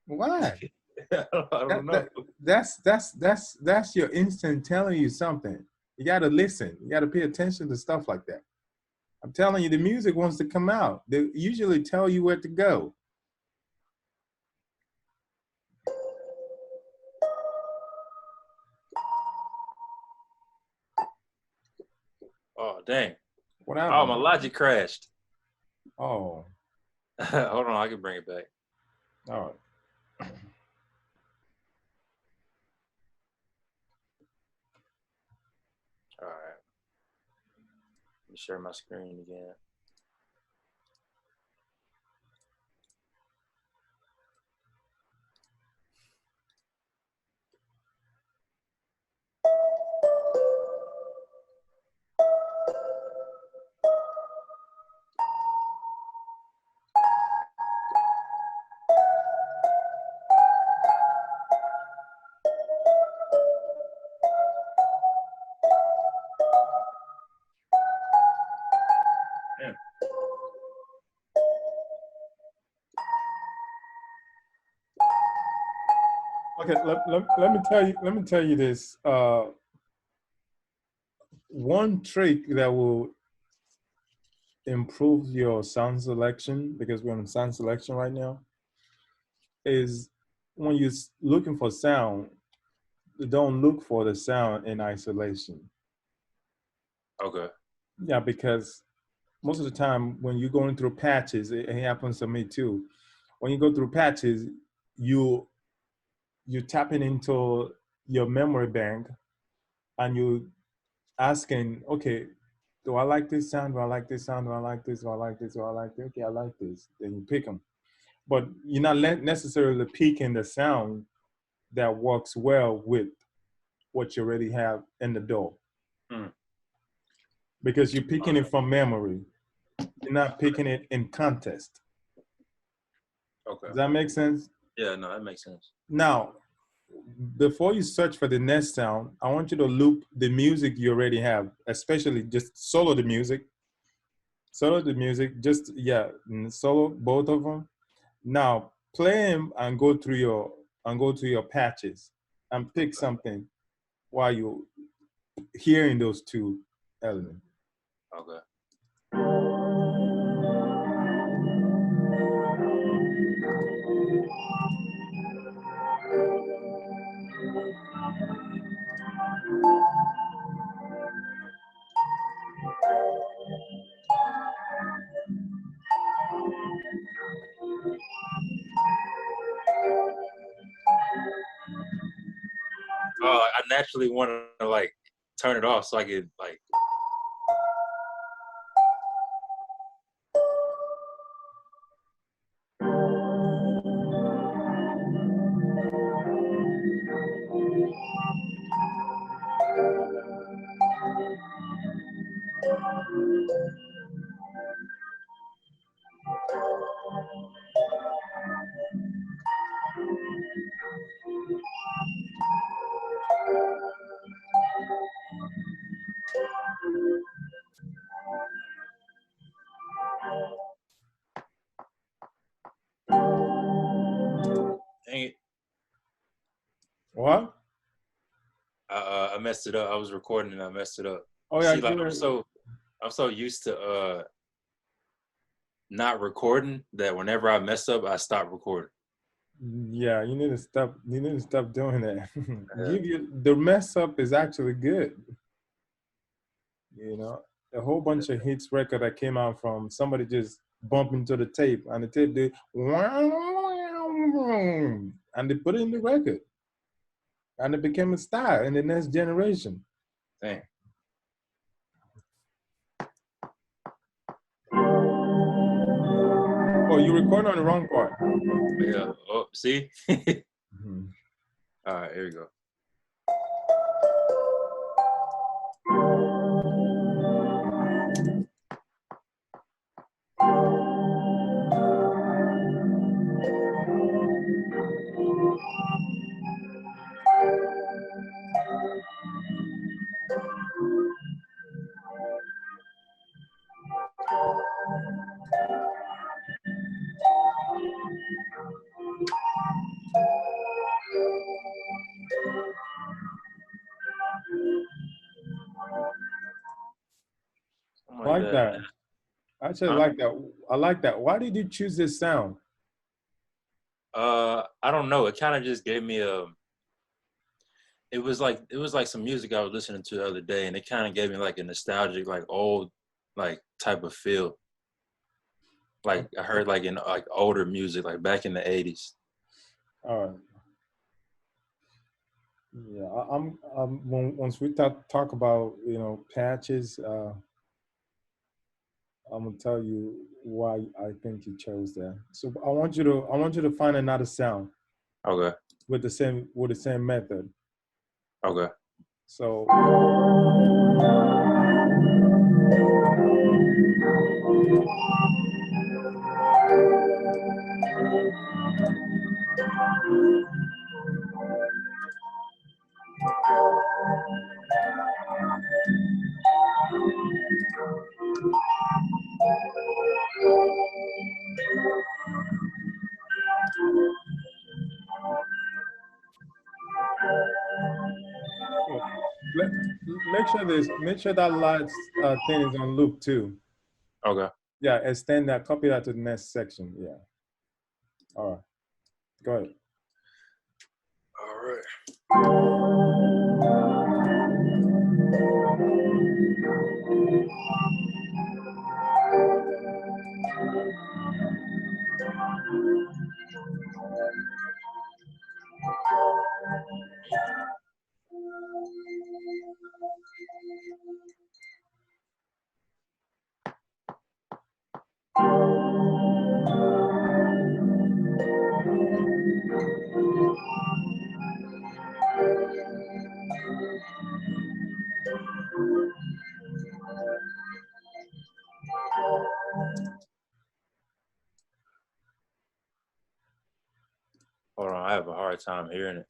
Why? I don't know. That's your instinct telling you something. You got to listen. You got to pay attention to stuff like that. I'm telling you, the music wants to come out. They usually tell you where to go. Oh dang. What Oh, my happened? logic crashed. Oh, Hold on, I can bring it back. all right. All right. Let me share my screen again. Damn. Okay, let me tell you this. One trick that will improve your sound selection, because we're on sound selection right now, is when you're looking for sound, don't look for the sound in isolation. Okay. Yeah, because most of the time when you're going through patches, it happens to me too. When you go through patches, you you're tapping into your memory bank and you asking, okay, do I like this sound? Do I like this sound? Do I like this? Do I like this? Do I like this? Okay, I like this. Then you pick them. But you're not necessarily picking the sound that works well with what you already have in the door. Hmm. Because you're picking it from memory. You're not picking it in contest. Okay. Does that make sense? Yeah, no, that makes sense. Now, before you search for the next sound, I want you to loop the music you already have, especially just solo the music. Solo the music, just, yeah, solo, both of them. Now, play them and go through your patches and pick something while you're hearing those two elements. Okay. I naturally want to like turn it off so I could like. Dang it. What? messed it up. I was recording and I messed it up. Oh yeah, See, like I'm so used to not recording that whenever I mess up, I stop recording. yeah. You need to stop. You need to stop doing that. Yeah. Give you the mess up is actually good. You know, a whole bunch of hits record that came out from somebody just bumping into the tape, and the tape did, and they put it in the record, and it became a style in the next generation. Dang. Oh, you recording on the wrong part. Yeah. Oh, see? Mhm. All right, here we go. Something I like like that. that. I actually Huh? like that. I like that. Why did you choose this sound? I don't know. It kind of just gave me a. It was like some music I was listening to the other day, and it kind of gave me like a nostalgic, like old, like type of feel. Like I heard like in like older music, like back in the '80s. All right. Yeah, once we talk about patches, I'm gonna tell you why I think you chose that. So I want you to find another sound Okay. with the same method. Okay. So let, make sure that last thing is on loop too. Okay. Yeah, extend that, copy that to the next section. Yeah. All right. Go ahead. All right. Hold on, I have a hard time hearing it.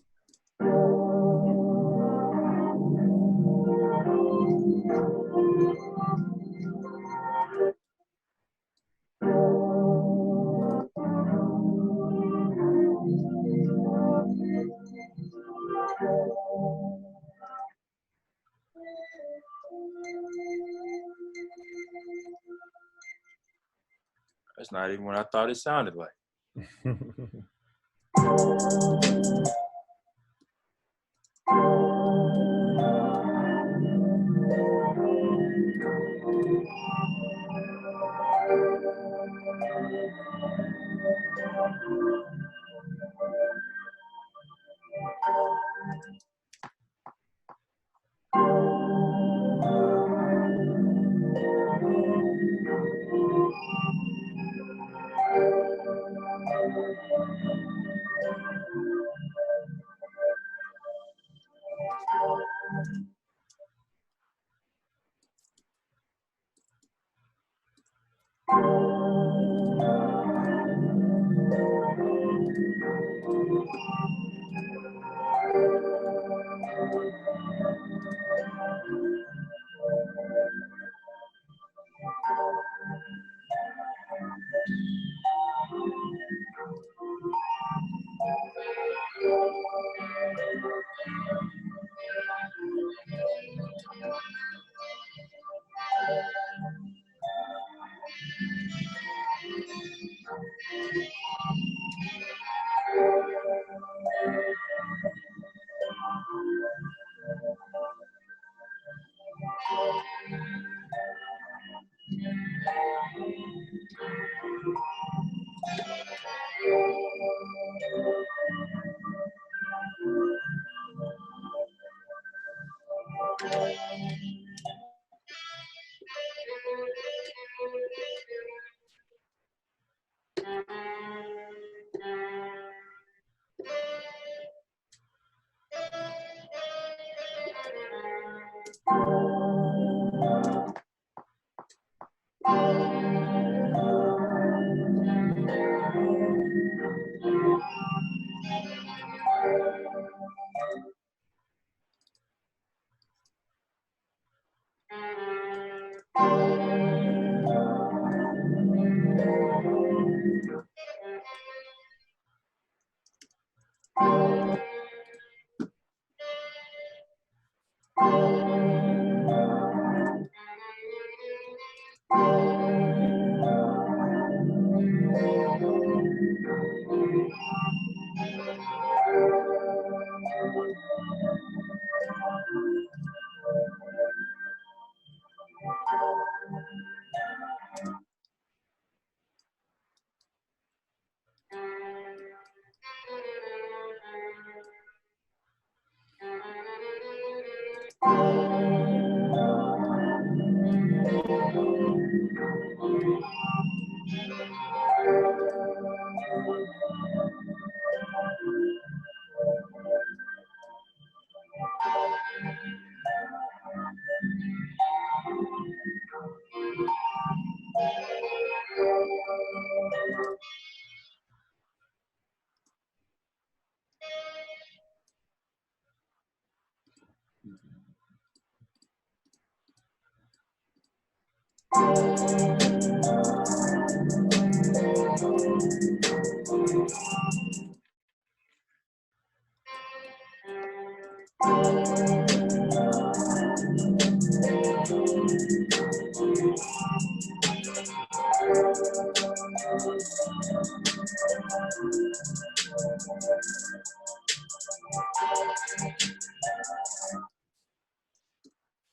That's not even what I thought it sounded like.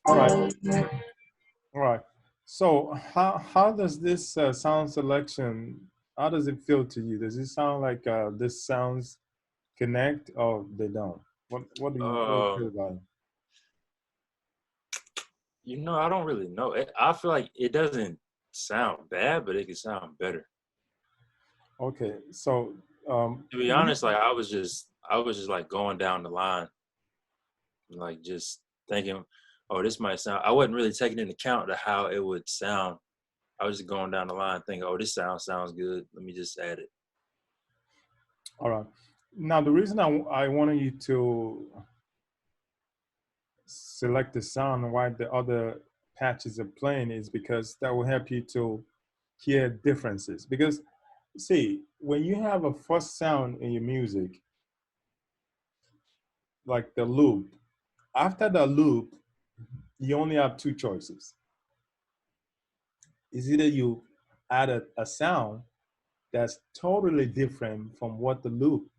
All right. All right. So how does this sound selection, how does it feel to you? Does it sound like this sounds connect or they don't? What do you feel Um, about it? I don't really know. I feel like it doesn't sound bad, but it can sound better. Okay. So To be honest, like I was just like going down the line, like just thinking, oh, this might sound. I wasn't really taking into account to how it would sound. I was just going down the line thinking, oh, this sounds good. Let me just add it. all right. Now the reason I wanted you to select the sound while the other patches are playing is because that will help you to hear differences. Because see, when you have a first sound in your music, like the loop, after the loop, you only have two choices. Is either you add a sound that's totally different from what the loop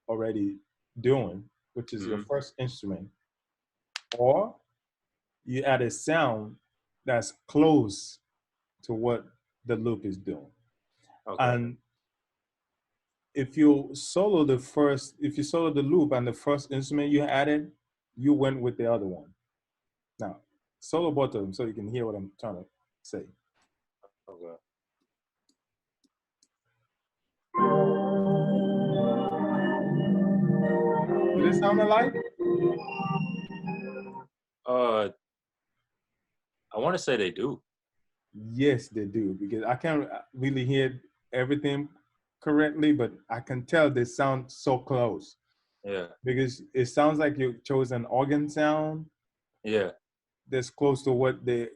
already doing, which is your Hmm. first instrument, or you add a sound that's close to what the loop is doing. Okay. And if you solo the loop and the first instrument you added, you went with the other one. Now, solo both of them so you can hear what I'm trying to say. Okay. Do they sound alike? Uh, I want to say they do. Yes, they do, because I can't really hear everything correctly, but I can tell they sound so close Yeah. because it sounds like you chose an organ sound Yeah. that's close to what the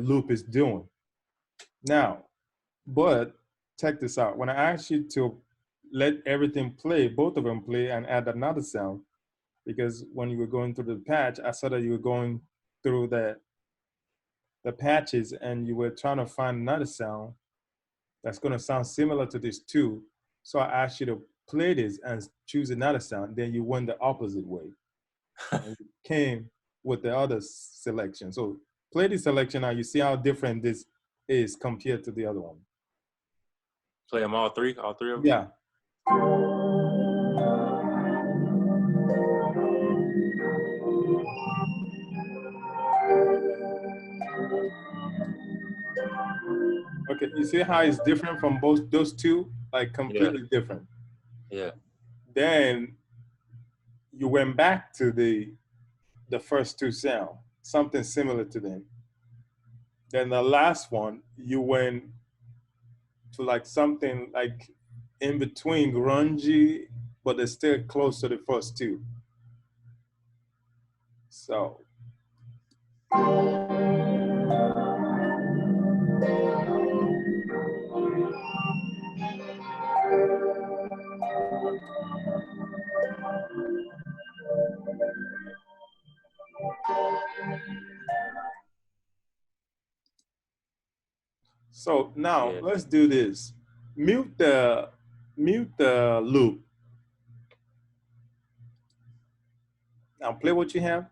loop is doing. Now, but check this out. When I asked you to let everything play, both of them play and add another sound, because when you were going through the patch, I saw that you were going through the patches and you were trying to find another sound that's going to sound similar to this too. So I asked you to play this and choose another sound. Then you went the opposite way and you came with the other selection. So play the selection now. You see how different this is compared to the other one. Play them all three of them. Yeah. Okay. You see how it's different from both those two? Like Yeah. completely different. Yeah. Then you went back to the first two sound, something similar to them. Then the last one, you went to like something like in between grungy, but it's still close to the first two. So now Yeah. let's do this. Mute the loop. Now play what you have.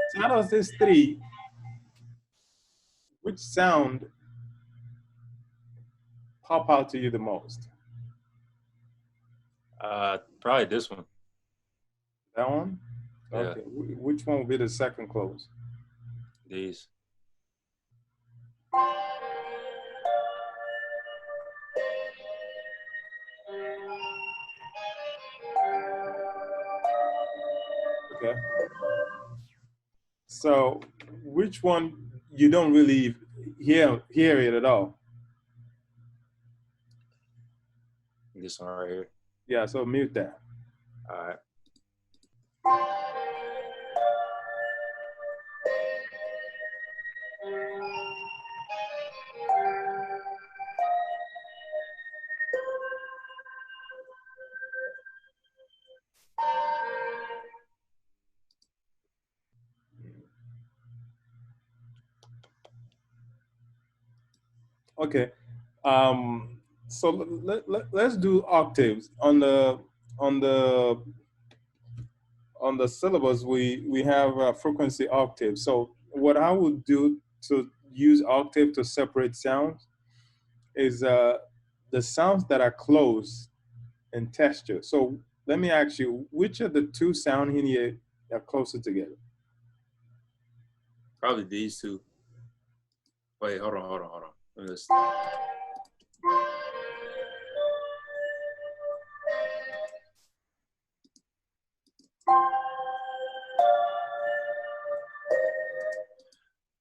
So out of these three, which sound pop out to you the most? Probably this one. That one? Yeah. Okay. Which one will be the second close? These. Okay. So which one you don't really hear it at all? This one right here. Yeah, so mute that. All right. Okay. So let's do octaves on the on the syllabus. We have frequency octave. So what I would do to use octave to separate sounds is the sounds that are close in texture. So let me ask you, which of the two sound in here are closer together? Probably these two. Wait, hold on. Let me just...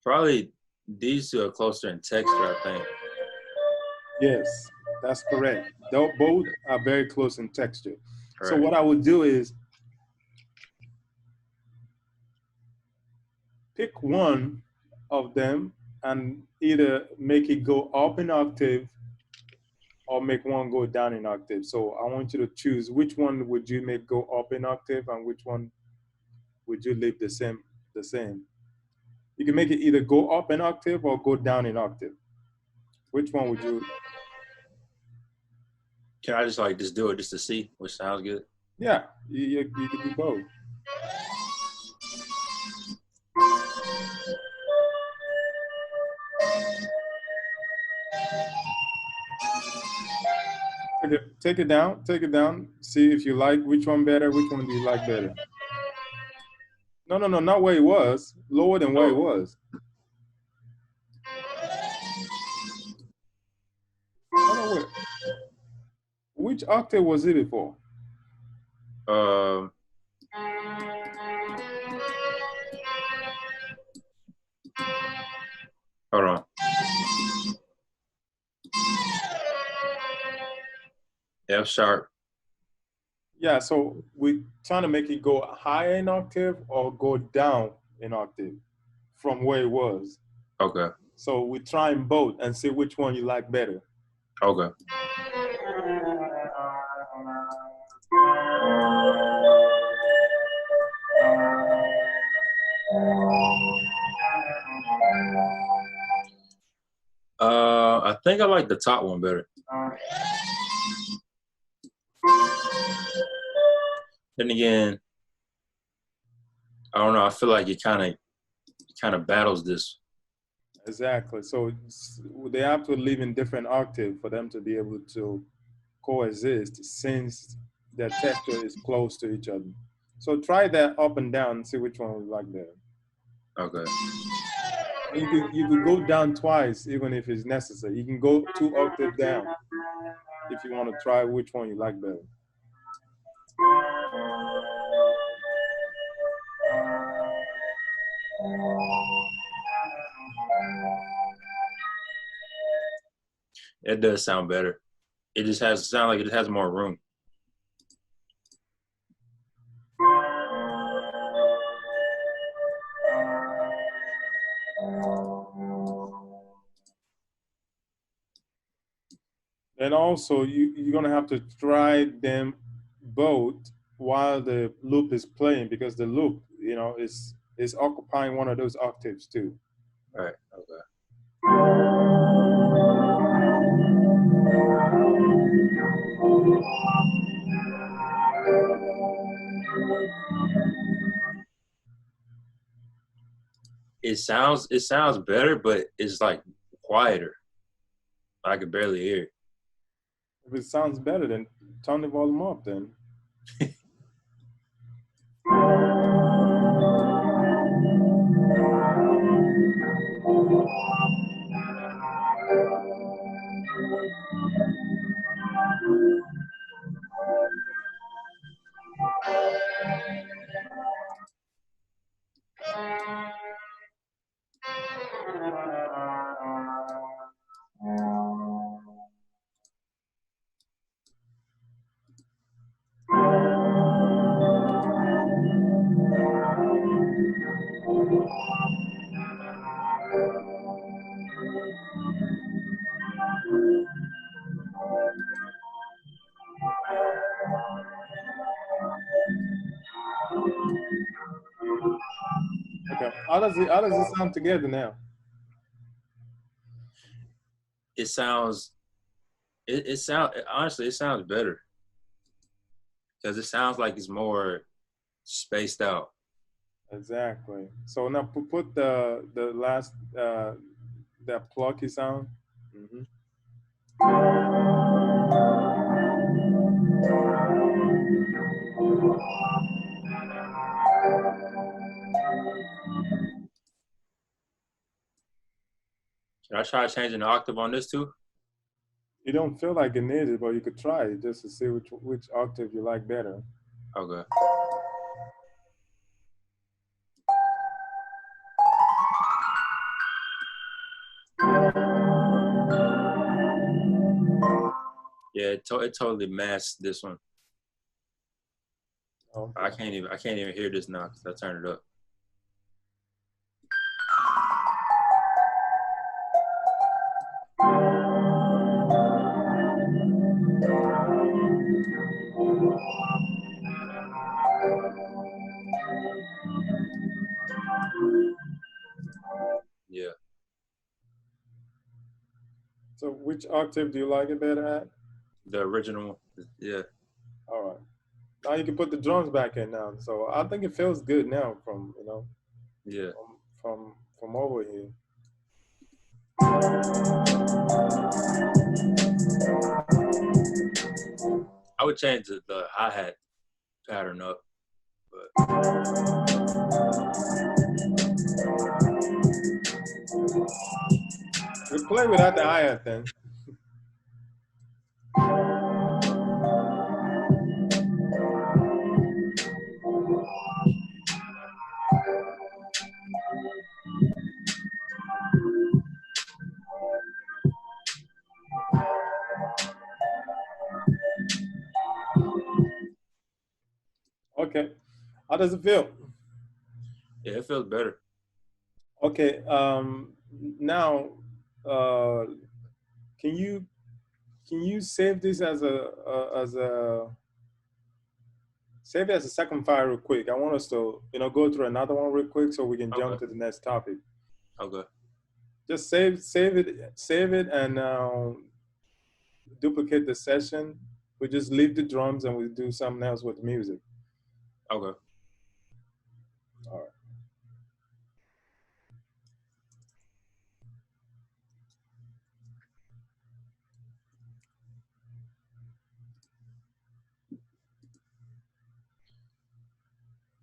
Probably these two are closer in texture, I think. Yes, that's correct. Though both are very close in texture. Right. So what I would do is pick one of them and either make it go up in octave or make one go down in octave. So I want you to choose which one would you make go up in octave and which one would you leave the same. You can make it either go up in octave or go down in octave. Which one would you? Can I just like just do it just to see which sounds good? Yeah, you can do both. Okay, take it down. See if you like which one better. Which one do you like better? No, not where it was. Lower than where it was. No, wait. Which octave was it before? Hold on. F sharp. Yeah, so we're trying to make it go higher in octave or go down in octave from where it was. Okay. So we're trying both and see which one you like better. Okay. I think I like the top one better. Then again, I don't know. I feel like it kind of battles this. Exactly. So they have to live in different octaves for them to be able to coexist since their texture is close to each other. So try that up and down and see which one you like better. Okay. You could go down twice even if it's necessary. You can go 2 octaves down if you want to try which one you like better. It does sound better. It just has sound like it has more room. And also, you're gonna have to try them both while the loop is playing because the loop, is occupying one of those octaves too. All right. Okay. It sounds better, but it's like quieter. I could barely hear it. If it sounds better, then turn the volume up. Then okay. How does it sound together now? It sounds. It sound honestly. It sounds better because it sounds like it's more spaced out. Exactly. So now put the last that plucky sound. Hmm. Should I try changing the octave on this too? You don't feel like it needed, but you could try it just to see which octave you like better. Okay. Yeah, it totally masked this one. Okay. I can't even hear this now because I turned it up. Yeah. So which octave do you like it better at? The original one. Yeah. All right. Now you can put the drums back in now. So I think it feels good now from Yeah. from over here. I would change the hi-hat pattern up, but We play without the hi-hat then. Okay. How does it feel? yeah, it feels better. Okay. Now, uh, can you save this as a save it as a second file real quick? I want us to go through another one real quick so we can jump Okay. to the next topic. Okay. Just save it, and duplicate the session. We just leave the drums and we do something else with the music. Okay. All right.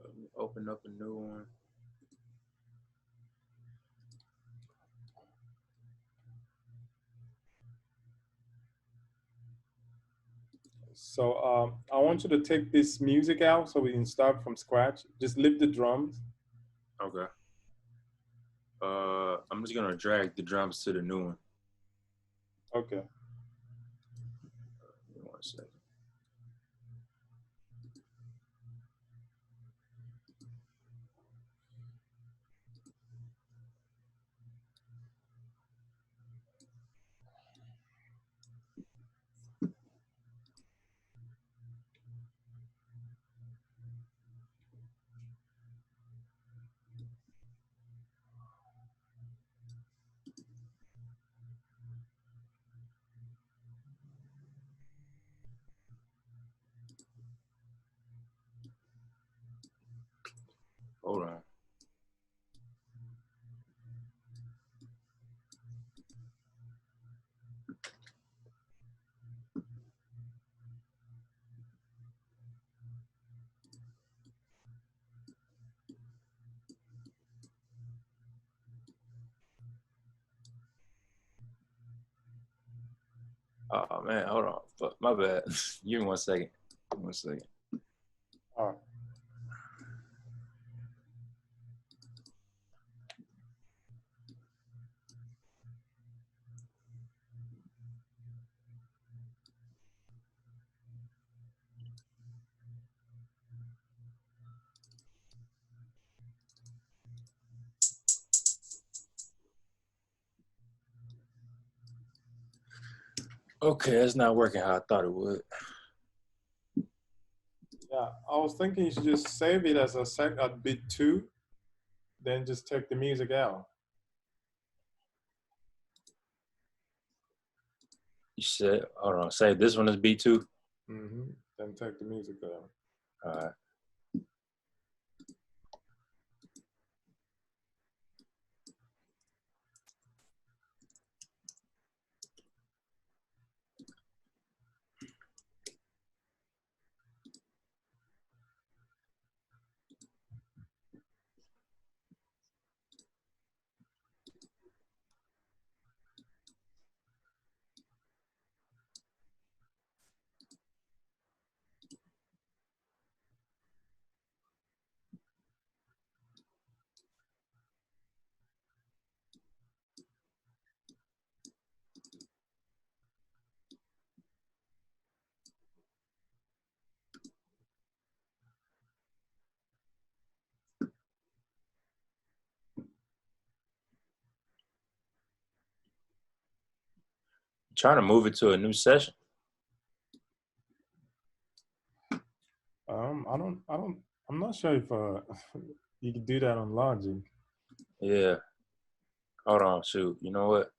Let me open up a new one. So I want you to take this music out so we can start from scratch. Just lift the drums. Okay. I'm just gonna drag the drums to the new one. Okay. Give me 1 second. Hold on. Oh man, hold on. Fuck, my bad. Give me 1 second. 1 second. All right. Okay, it's not working how I thought it would. Yeah, I was thinking you should just save it as a bit two, then just take the music out. You said, hold on, say this one is B2. Then take the music out. All right. Trying to move it to a new session. I'm not sure if you can do that on Logic. Yeah. Hold on, shoot. You know what?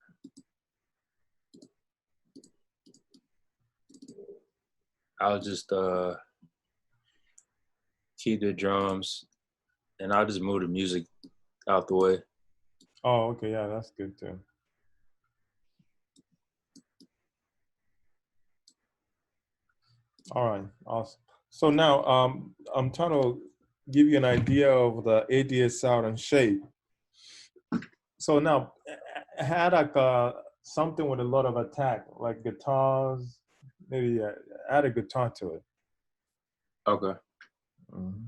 I'll just key the drums and I'll just move the music out the way. Oh, okay, yeah, that's good too. All right, awesome. So now I'm trying to give you an idea of the ADSR and shape. So now I had like something with a lot of attack, like guitars, maybe add a guitar to it. Okay. Mm-hmm.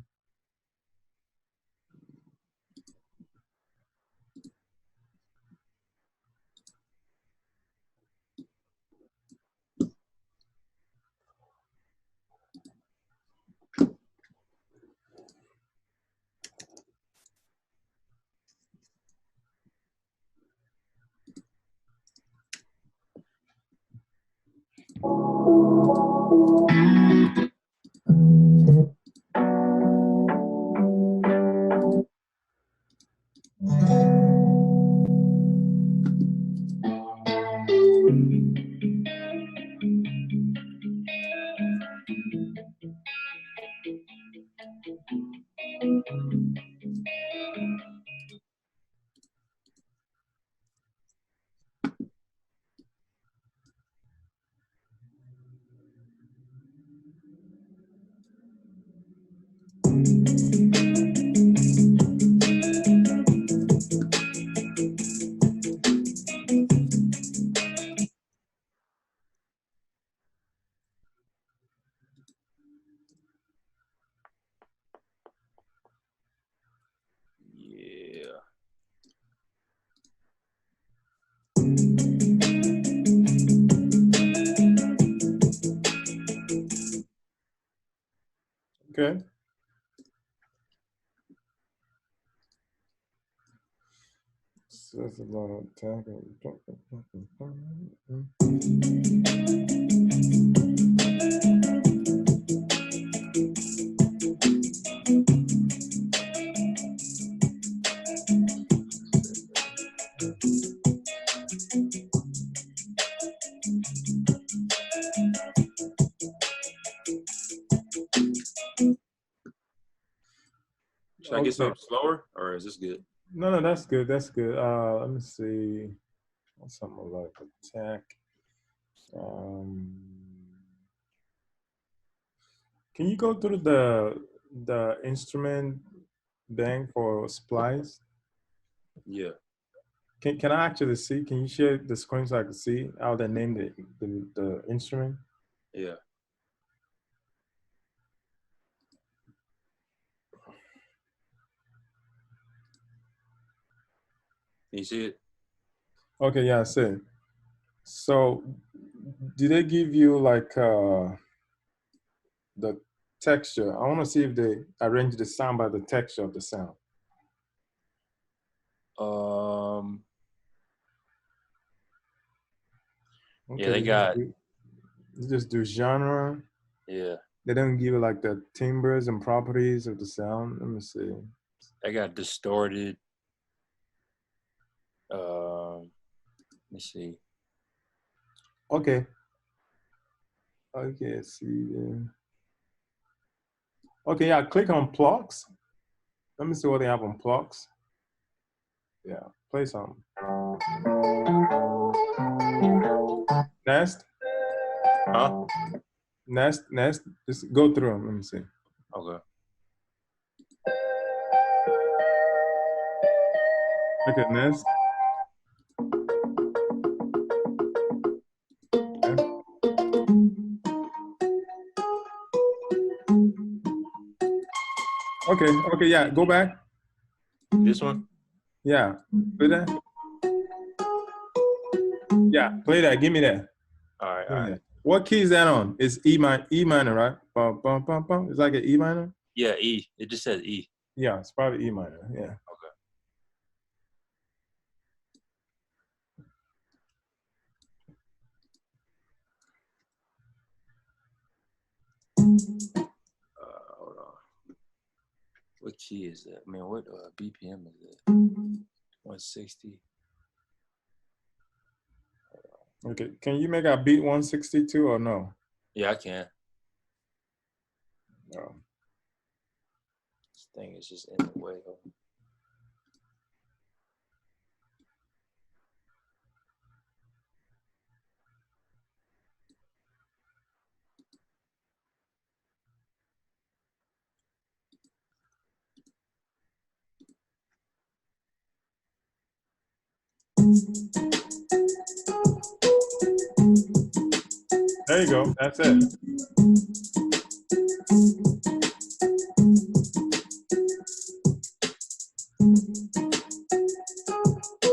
has a lot of tag. Should I get Okay. something slower, or is this good? No, that's good. That's good. Let me see. What's something like attack? Can you go through the instrument bank for splice? Yeah. Can I actually see? Can you share the screen so I can see how they named the instrument? Yeah. Can you see it? Okay, yeah, I see. So, did they give you like the texture? I want to see if they arrange the sound by the texture of the sound. Yeah, Okay, they got. they just do genre. Yeah, They don't give you like the timbres and properties of the sound. Let me see. they got distorted. Let me see. Okay. Okay, see there. Okay, yeah, click on plugs. Let me see what they have on plugs. Yeah, play some. Nest, Huh? nest. Just go through them. Let me see. Okay. Okay, nest. Okay, okay, yeah, go back. This one? Yeah, play that. Yeah, play that. Give me that. All right, Give all me right. that. What key is that on? It's E minor, right? Bum, bum, bum, bum. It's like an E minor. Yeah, E. It just says E. Yeah, it's probably E minor. Yeah. Okay. Hold on. What key is that? I mean, what BPM is it? 160. Okay, can you make a beat 162 or no? Yeah, I can. No. This thing is just in the way. There you go. That's it.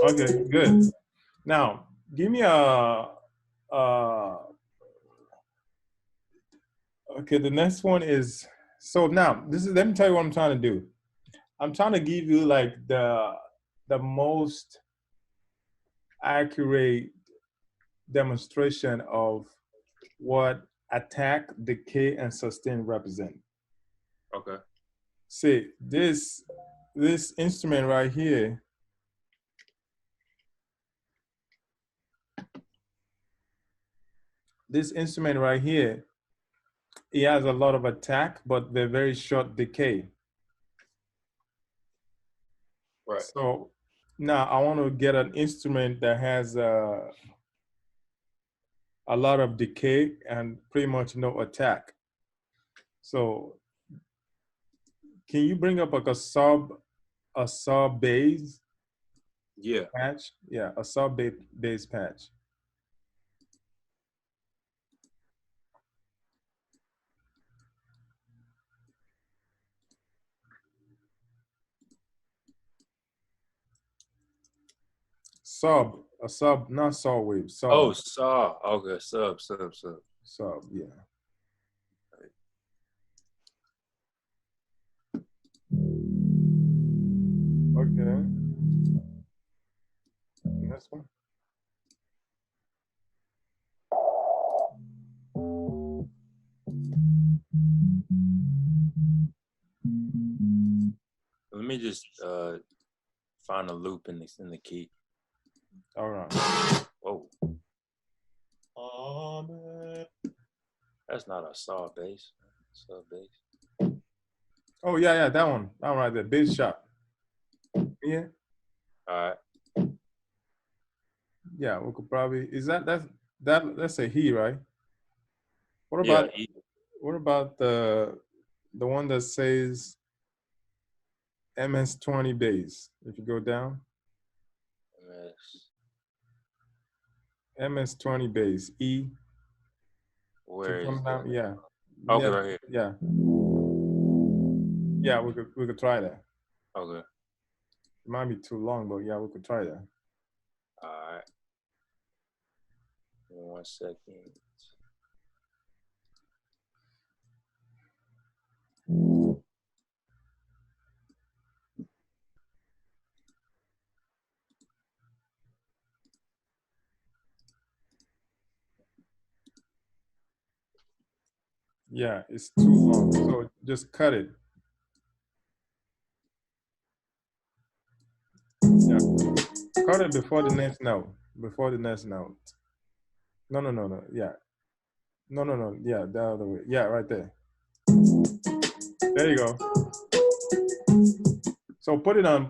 Okay, good. Now, give me okay, the next one is, so now, this is, let me tell you what I'm trying to do. I'm trying to give you like the most accurate demonstration of what attack, decay, and sustain represent. Okay. See, this instrument right here, it has a lot of attack, but they're very short decay. Right. So now I want to get an instrument that has a lot of decay and pretty much no attack. So can you bring up like a sub bass Yeah. patch? Yeah, a sub bass patch. A sub, not saw wave, Oh, sub, saw. Okay, sub. sub, yeah. Okay. This one. Let me just find a loop in the key. All right. Whoa. Oh man. That's not a saw bass. Sub bass. Oh yeah, that one. All right, the bass shot. Yeah. All right. Yeah, we could probably. Is that's a he, right? What Yeah. about the one that says MS-20 bass? If you go down, MS-20 bass E. Where Keep is coming down. that? Yeah. Okay, Yeah. right here. Yeah. Yeah, we could try that. Okay. It might be too long, but yeah, we could try that. All right. 1 second. Yeah, it's too long. So just cut it. Yeah. Cut it before the next note. Before the next note. No. Yeah. No. Yeah, the other way. Yeah, right there. There you go. So put it on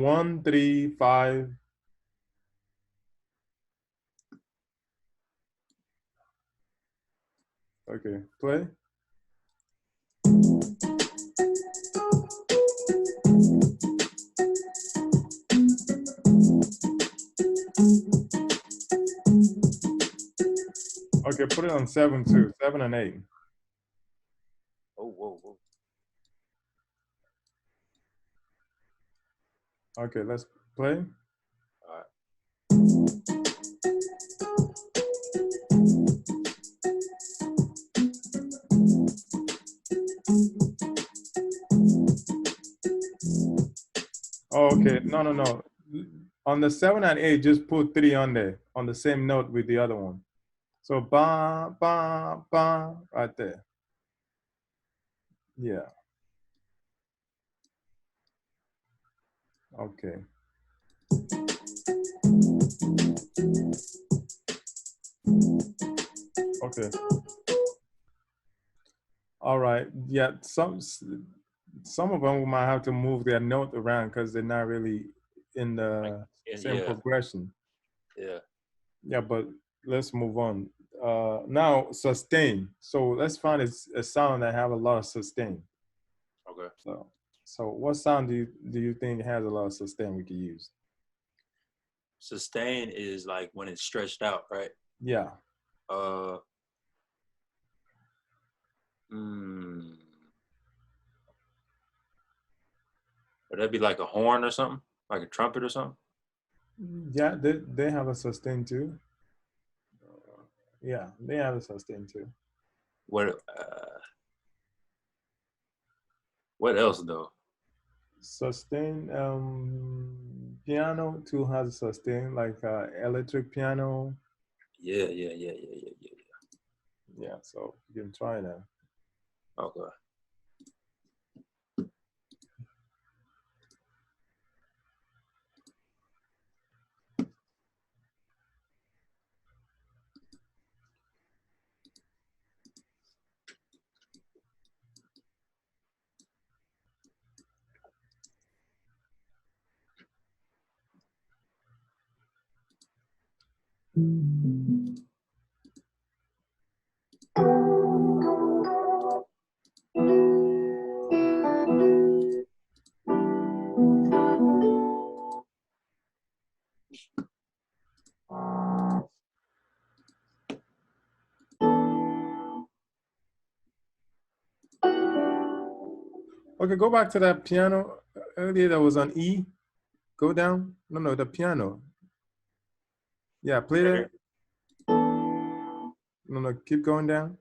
1, 3, 5. Okay, play. Okay, put it on 7 too. 7 and 8. Oh, whoa. Okay, let's play. All right. Oh, okay. No. On the 7 and 8, just put 3 on there on the same note with the other one. So ba ba ba right there. Yeah. Okay. Okay. All right. Yeah. Some of them might have to move their note around because they're not really in the same Yeah. progression. Yeah. Yeah, but let's move on. Now sustain. So let's find a sound that have a lot of sustain. Okay. So what sound do you think has a lot of sustain we could use? Sustain is like when it's stretched out, right? Yeah. Uh. Would that be like a horn or something? Like a trumpet or something? Yeah, they have a sustain too. Yeah, they have a sustain too. What else though? Sustain. Piano too has a sustain, like electric piano. Yeah. Yeah, so you can try that. Okay. Okay, go back to that piano earlier that was on E. Go down. No, the piano. Yeah, play Right that. here. No, keep going down.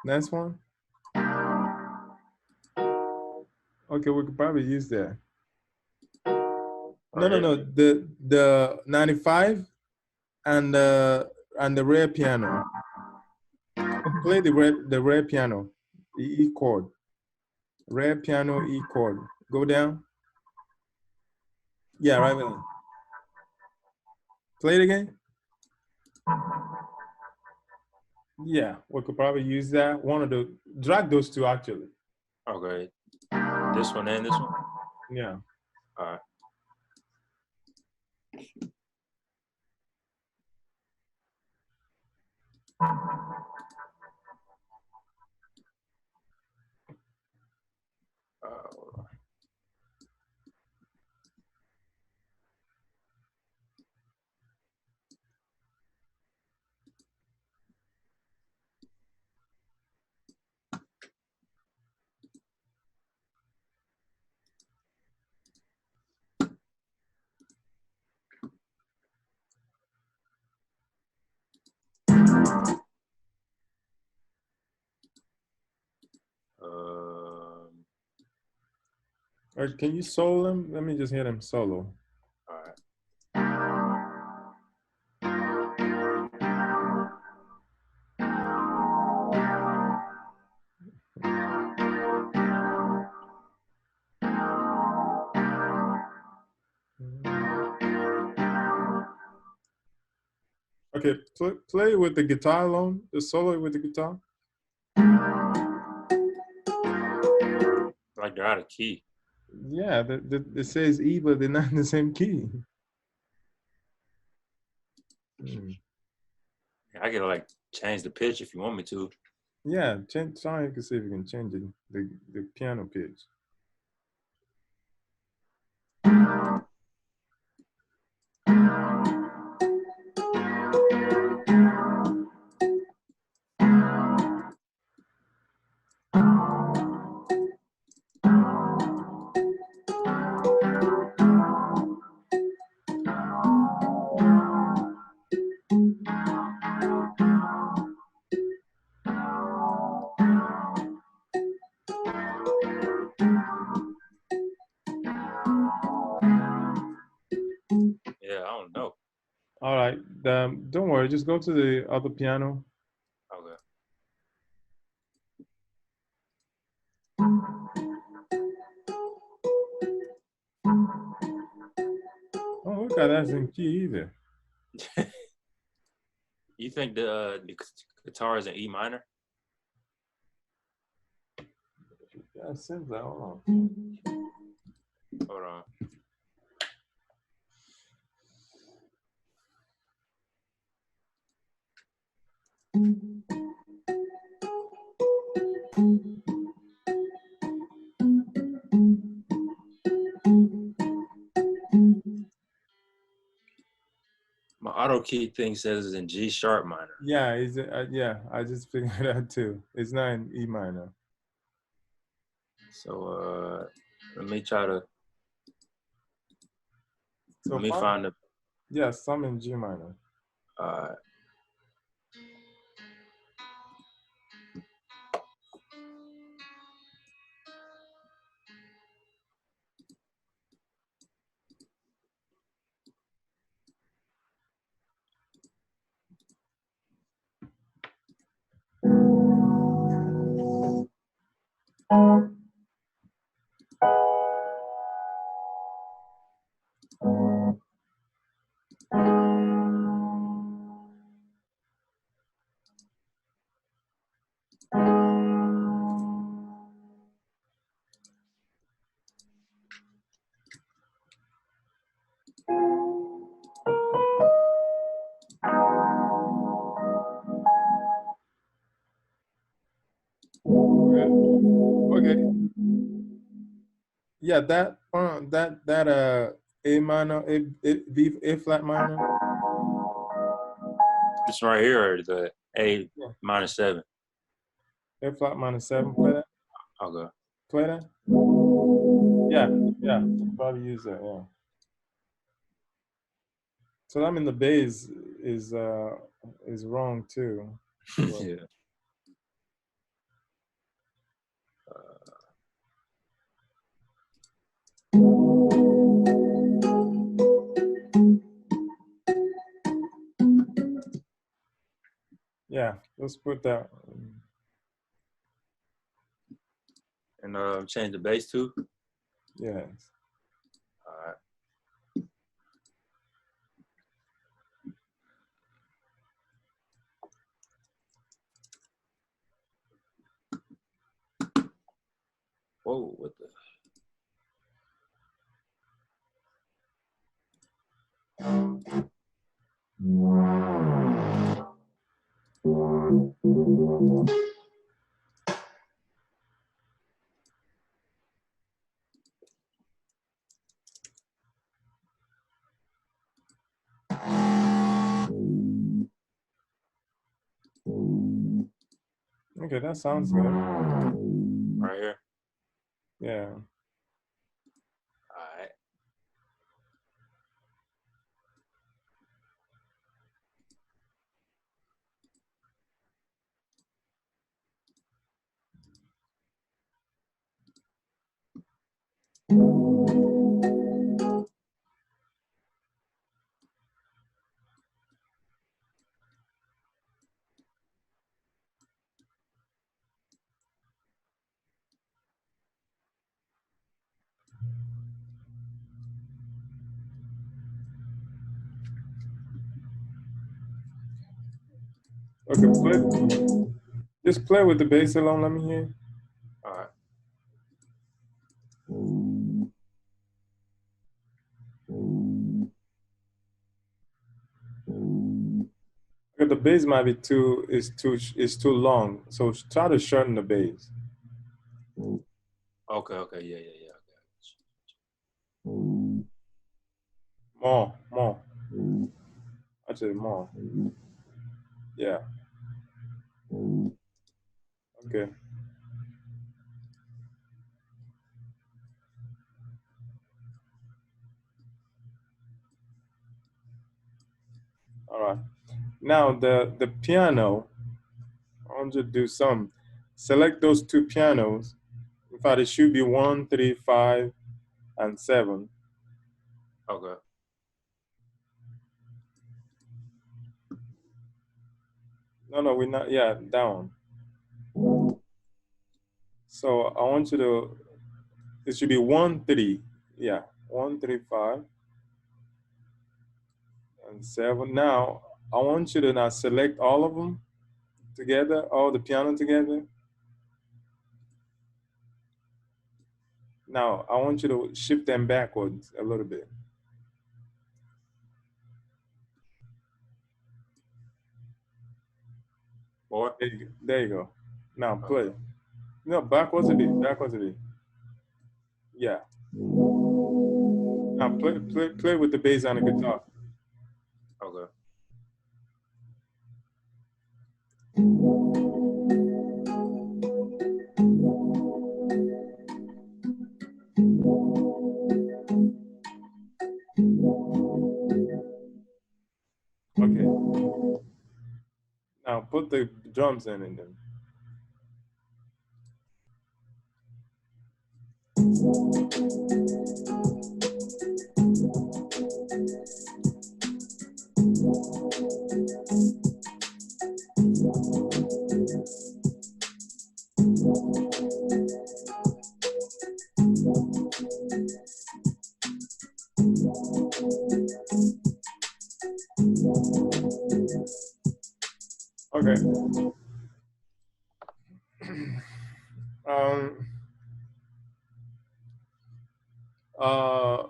Next one. Okay, we could probably use that. No, no, no. The 95 and the rare piano. Play the rare piano, the E chord. Rare piano E chord. Go down. Yeah, right there. Play it again. Yeah, we could probably use that. One of the drag those two actually. Okay. This one and this one? Yeah. All right. Hold on. Or can you solo them? Let me just hear them solo. All right. Okay, play with the guitar alone. The solo with the guitar. Like they're out of key. Yeah, it says E, but they're not in the same key. I can like change the pitch if you want me to. Yeah, try and see if you can change it, the piano pitch. Yeah, I don't know. All right, don't worry. Just go to the other piano. Okay. Oh, look at that's in key either. You think the guitar is in E minor? Yeah, it seems like. Hold on. Hold on. My auto key thing says it's in G sharp minor. Yeah, yeah. I just figured that too. It's not in E minor. So let me try to. So Let me find the. Yeah, some in G minor. Okay. Yeah, that A minor, A flat minor. This right here, the A minus 7. A flat minor 7. Play that. Okay. Play that. Yeah. Probably use that. Yeah. So that means the bass is wrong too. Yeah. Yeah, let's put that. And change the bass too. Yes. All right. Whoa, what the? Okay, that sounds good. Right here. Yeah. All right. Okay, play. Just play with the bass alone. Let me hear. All right. Okay, the bass might be too long. So try to shorten the bass. Okay. Okay. Yeah. Yeah. Yeah. More. Actually, more. Yeah. Okay. All right. Now the piano. I want you to do some. Select those two pianos. In fact, it should be 1, 3, 5, and 7. Okay. No, we're not. Yeah, down. So I want you to. It should be 1, 3. Yeah, 1, 3, 5, and 7. Now I want you to now select all of them together, all the piano together. Now I want you to shift them backwards a little bit. More. There you go. Now play. Okay. No, backwards a bit. Backwards a bit. Yeah. Now play with the bass on the guitar. Okay. Okay. Now put the drums in them. Okay. um.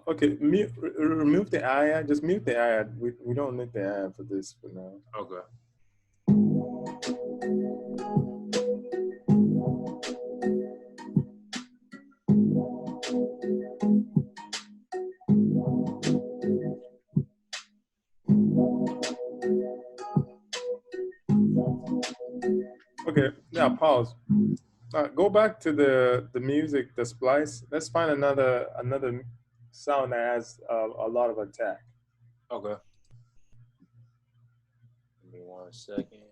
Okay. Remove the aya. Just mute the aya. We don't need the aya for this for now. Okay. Okay. Yeah. Pause. Go back to the music, the splice. Let's find another sound that has a lot of attack. Okay. Give me 1 second.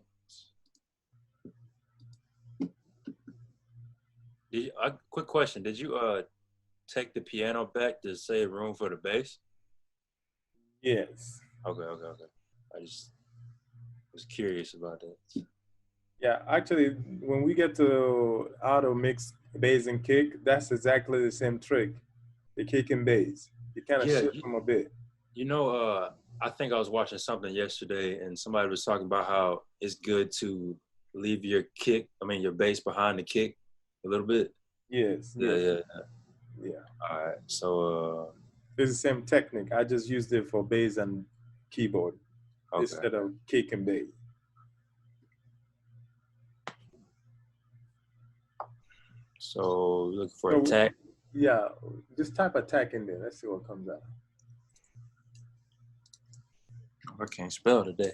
Quick question. Did you take the piano back to save room for the bass? Yes. Okay. Okay. Okay. I just was curious about that. Yeah, actually, when we get to auto mix bass and kick, that's exactly the same trick. The kick and bass. You kind of Yeah, shift them a bit. you know, I think I was watching something yesterday, and somebody was talking about how it's good to leave your kick, I mean your bass behind the kick a little bit. Yes, Yeah, yes, yeah. yeah. All right. So, It's the same technique. I just used it for bass and keyboard okay. instead of kick and bass. So looking for So attack. yeah, just type attack in there. Let's see what comes out. I can't spell today.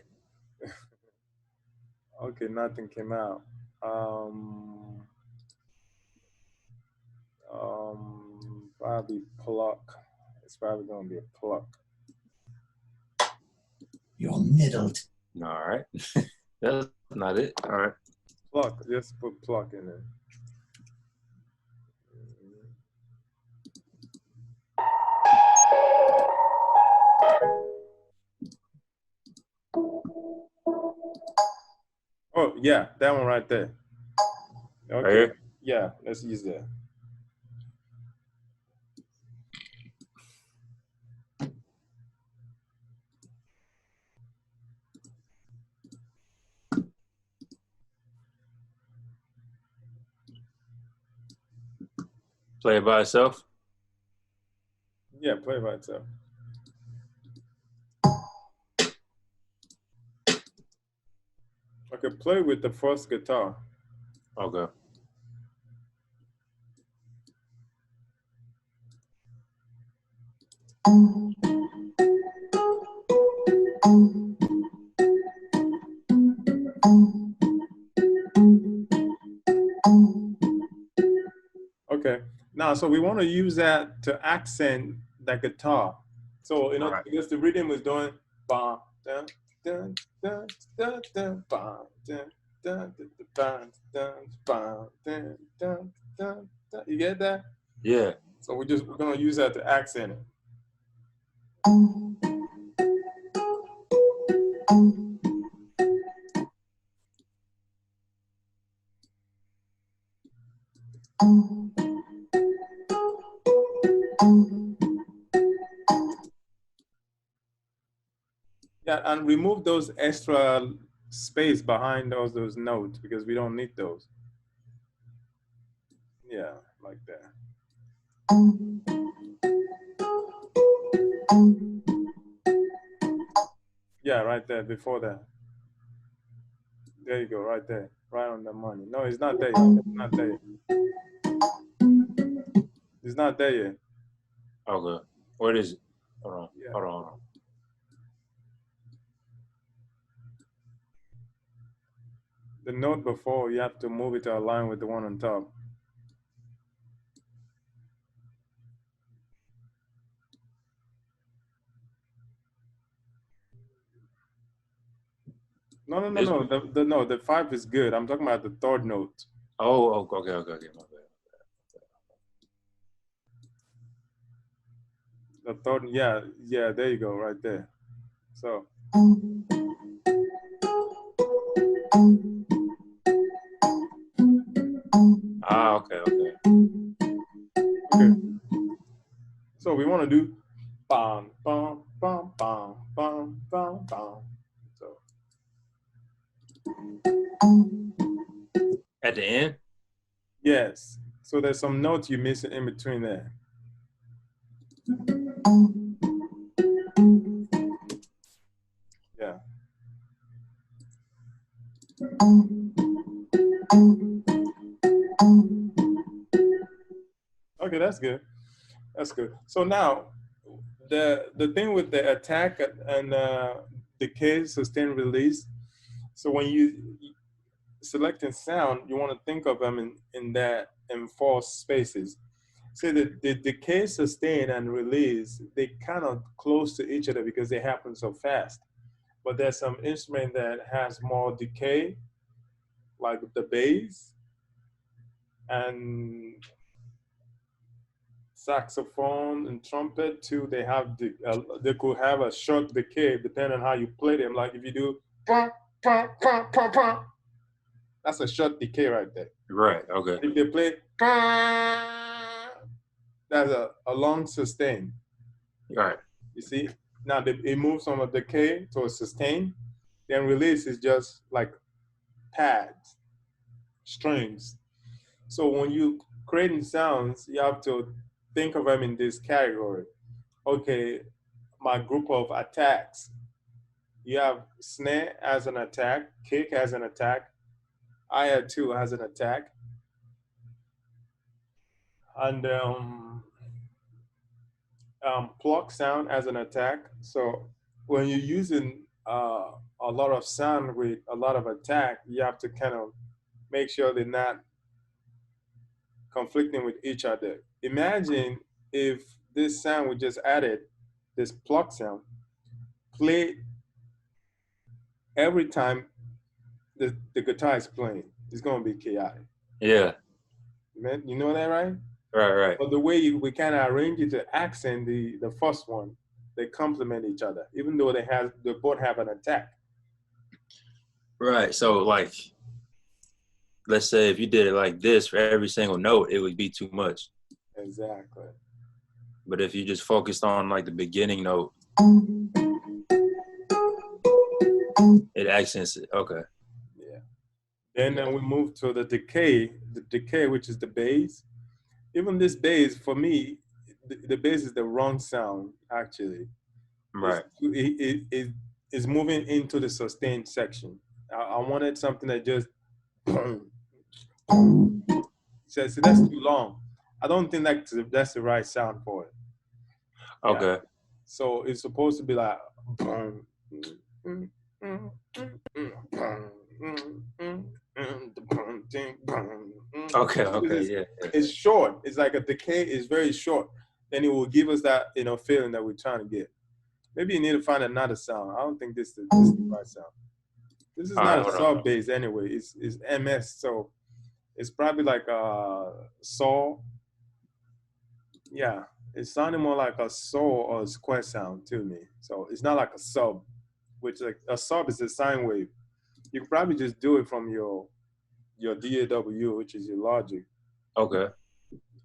Okay, nothing came out. Um, Probably pluck. It's probably gonna be a pluck. You're middled. All right. That's not it. All right. Pluck. Just put pluck in there. Oh yeah, that one right there. Right Okay. here. Yeah, let's use that. Play it by itself. Yeah, play by itself. Okay, play with the first guitar. Okay. Okay. Now, so we want to use that to accent that guitar. So, you All know, right. because the rhythm is doing ba dun dun dun dun dun ba dun dun dun dun ba dun dun dun dun. You get that? Yeah. So we're gonna use that to accent it. Yeah, and remove those extra space behind those notes because we don't need those. Yeah, like that. Yeah, right there before that. There you go, right there, right on the money. No, it's not there yet. It's not there yet. It's not there yet. Okay. What is it? Hold on. Yeah. Hold on. Hold on. The note before, you have to move it to align with the one on top. No, no, no, This no. one? The five is good. I'm talking about the third note. Oh, okay, okay, okay. My bad. The third, yeah, yeah. There you go, right there. So. Ah, okay, okay. Okay. So we want to do bam, bam, bam, bam, bam, bam, bam. So At the end? yes. So there's some notes you're missing in between there. Yeah. Okay, that's good. That's good. So now, the thing with the attack and decay, sustain, release. So when you selecting sound, you want to think of them in four spaces. So the decay, sustain, and release, they kind of close to each other because they happen so fast. But there's some instrument that has more decay, like the bass and saxophone and trumpet too. They could have a short decay depending on how you play them. Like if you do, That's a short decay right there. Right. Okay. If they play, that's a long sustain. Right. You see? Now it moves from a decay to a sustain. Then release is just like pads, strings. So when you creating sounds, you have to think of them in this category. Okay, my group of attacks. You have snare as an attack, kick as an attack, hi-hat 2 as an attack, and pluck sound as an attack. So when you're using a lot of sound with a lot of attack, you have to kind of make sure they're not conflicting with each other. Imagine if this sound we just added, this pluck sound, play every time the guitar is playing. It's going to be chaotic. Yeah. Man, you know that, right? Right. But the way we kind of arrange it to accent the first one, they complement each other, even though they both have an attack. Right. So like, let's say if you did it like this for every single note, it would be too much. Exactly. But if you just focused on like the beginning note, it accents it. Okay. Yeah. Then we move to the decay, which is the bass. Even this bass, for me, the bass is the wrong sound, actually. Right. It's moving into the sustained section. I wanted something that just says that's too long. I don't think that's the right sound for it. Okay. Yeah. So it's supposed to be like Okay. Yeah. It's short. It's like a decay is very short. Then it will give us that feeling that we're trying to get. Maybe you need to find another sound. I don't think this is the right sound. This is All not right, a sub bass anyway. It's MS, so it's probably like a saw. Yeah, it's sounding more like a saw or a square sound to me. So it's not like a sub, which like a sub is a sine wave. You could probably just do it from your DAW, which is your Logic. Okay.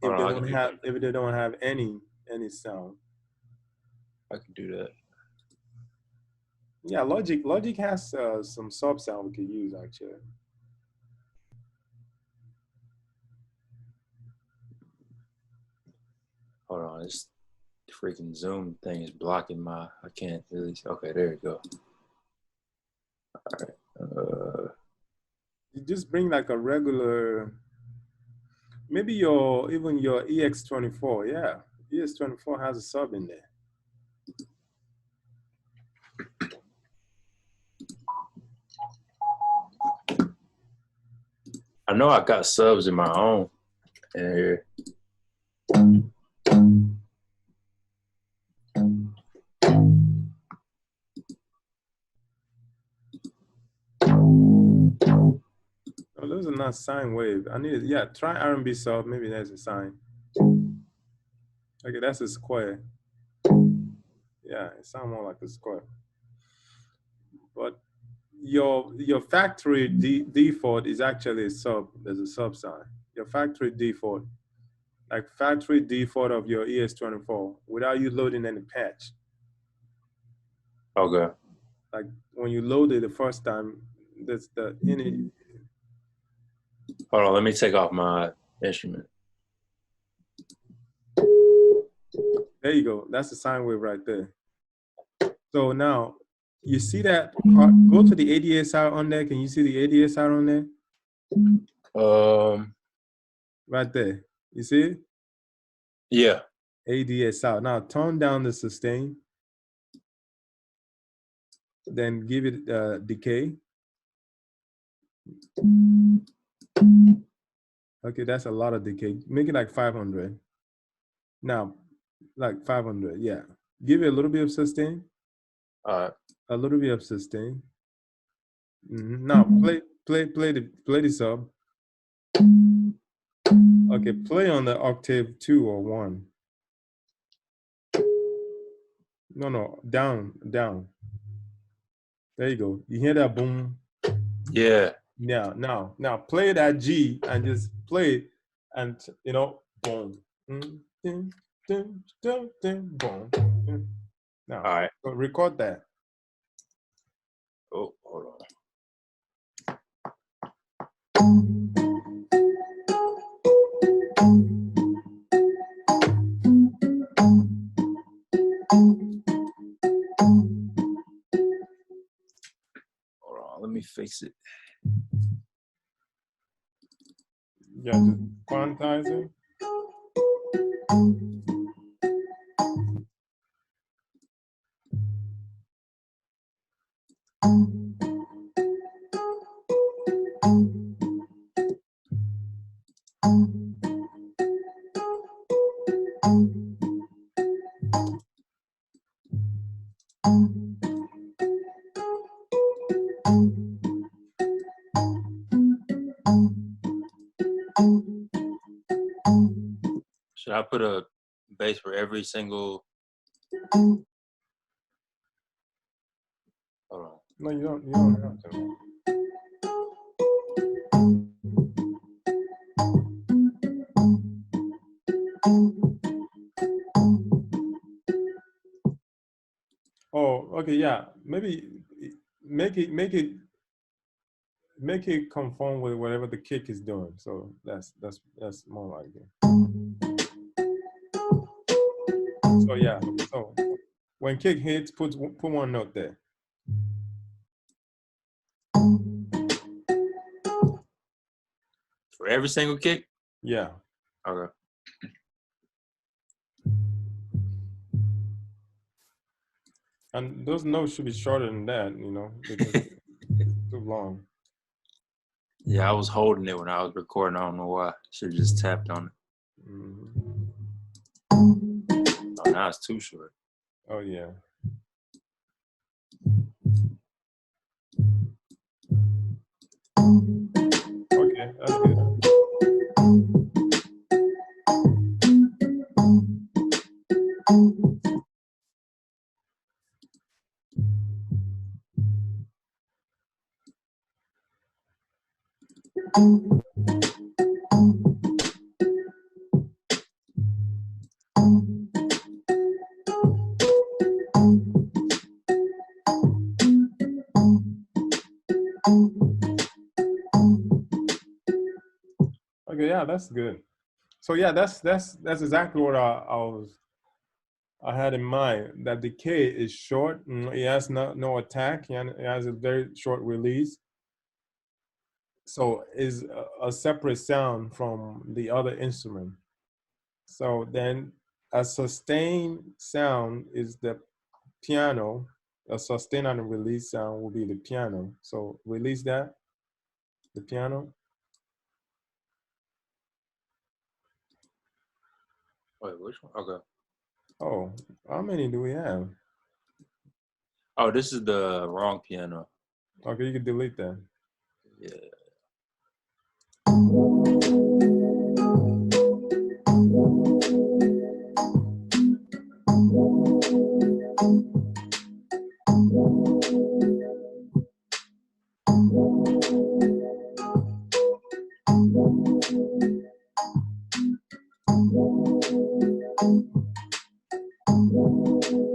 If they don't have any sound. I can do that. Yeah, Logic has some sub sound we could use actually. Hold on, this freaking Zoom thing is blocking I can't really. Okay, there you go. All right. You just bring like a regular, maybe even your EX24. Yeah, EX24 has a sub in there. I know I got subs in my own in here. Oh, those are not sine wave. Try R&B sub. Maybe that's a sine. Okay, that's a square. Yeah, it sounds more like a square. But your factory default is actually a sub. There's a sub sign. Your factory default, like factory default of your ES24, without you loading any patch. Okay. Like when you load it the first time, that's the any. Hold on, let me take off my instrument. There you go. That's the sine wave right there. So now you see that part, go to the ADSR on there. Can you see the ADSR on there? Right there. You see it? Yeah. ADSR. Now turn down the sustain. Then give it decay. Okay, that's a lot of decay. Make it like 500. Now, like 500, yeah. Give it a little bit of sustain. A little bit of sustain. Now play the sub. Okay, play on the octave 2 or 1. No, down. There you go. You hear that boom? Yeah. Now play that G and just play it, and you know, boom, dun, dun, dun, dun, boom. Now, All right. so record that. Oh, hold on. Hold on. Let me fix it. Yeah, just quantize it. Should I put a bass for every single? Hold on. No, you don't. You don't have to. Oh, okay, yeah. Maybe make it conform with whatever the kick is doing. So that's more like it. So yeah. So when kick hits, put one note there. For every single kick? Yeah. Okay. And those notes should be shorter than that, you know, because it's too long. Yeah, I was holding it when I was recording. I don't know why. Should have just tapped on it. Mm-hmm. Oh, now it's too short. Oh yeah. Okay, that's good. Okay, yeah, that's good. So yeah, that's exactly what I had in mind. That decay is short. It has no attack. It has a very short release. So is a separate sound from the other instrument. So then a sustained sound is the piano. A sustain and a release sound will be the piano. So release that, the piano. Wait, which one? Okay. Oh, how many do we have? Oh, this is the wrong piano. Okay, you can delete that. Yeah.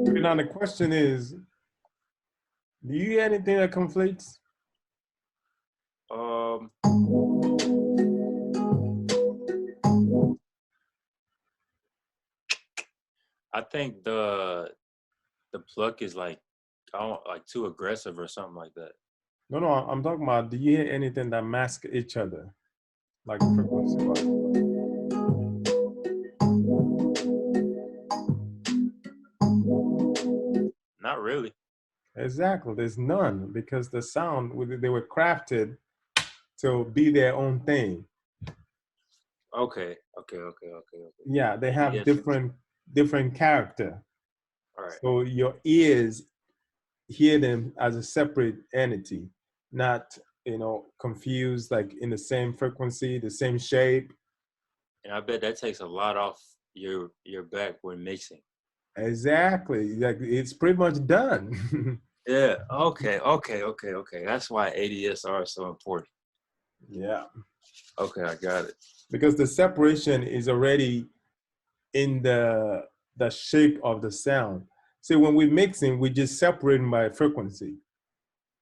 Okay, now the question is, do you hear anything that conflicts? I think the pluck is like, I don't like too aggressive or something like that. No, I'm talking about, do you hear anything that mask each other? Like frequency wise? Not really. Exactly, there's none because the sound, they were crafted to be their own thing. Okay. Yeah, they have Yes. different character. All right. So your ears hear them as a separate entity, not confused, like in the same frequency, the same shape. And I bet that takes a lot off your back when mixing. Exactly, like it's pretty much done. Yeah. Okay. That's why ADSR is so important. Yeah. Okay, I got it. Because the separation is already in the shape of the sound. See, when we're mixing, we just separate by frequency.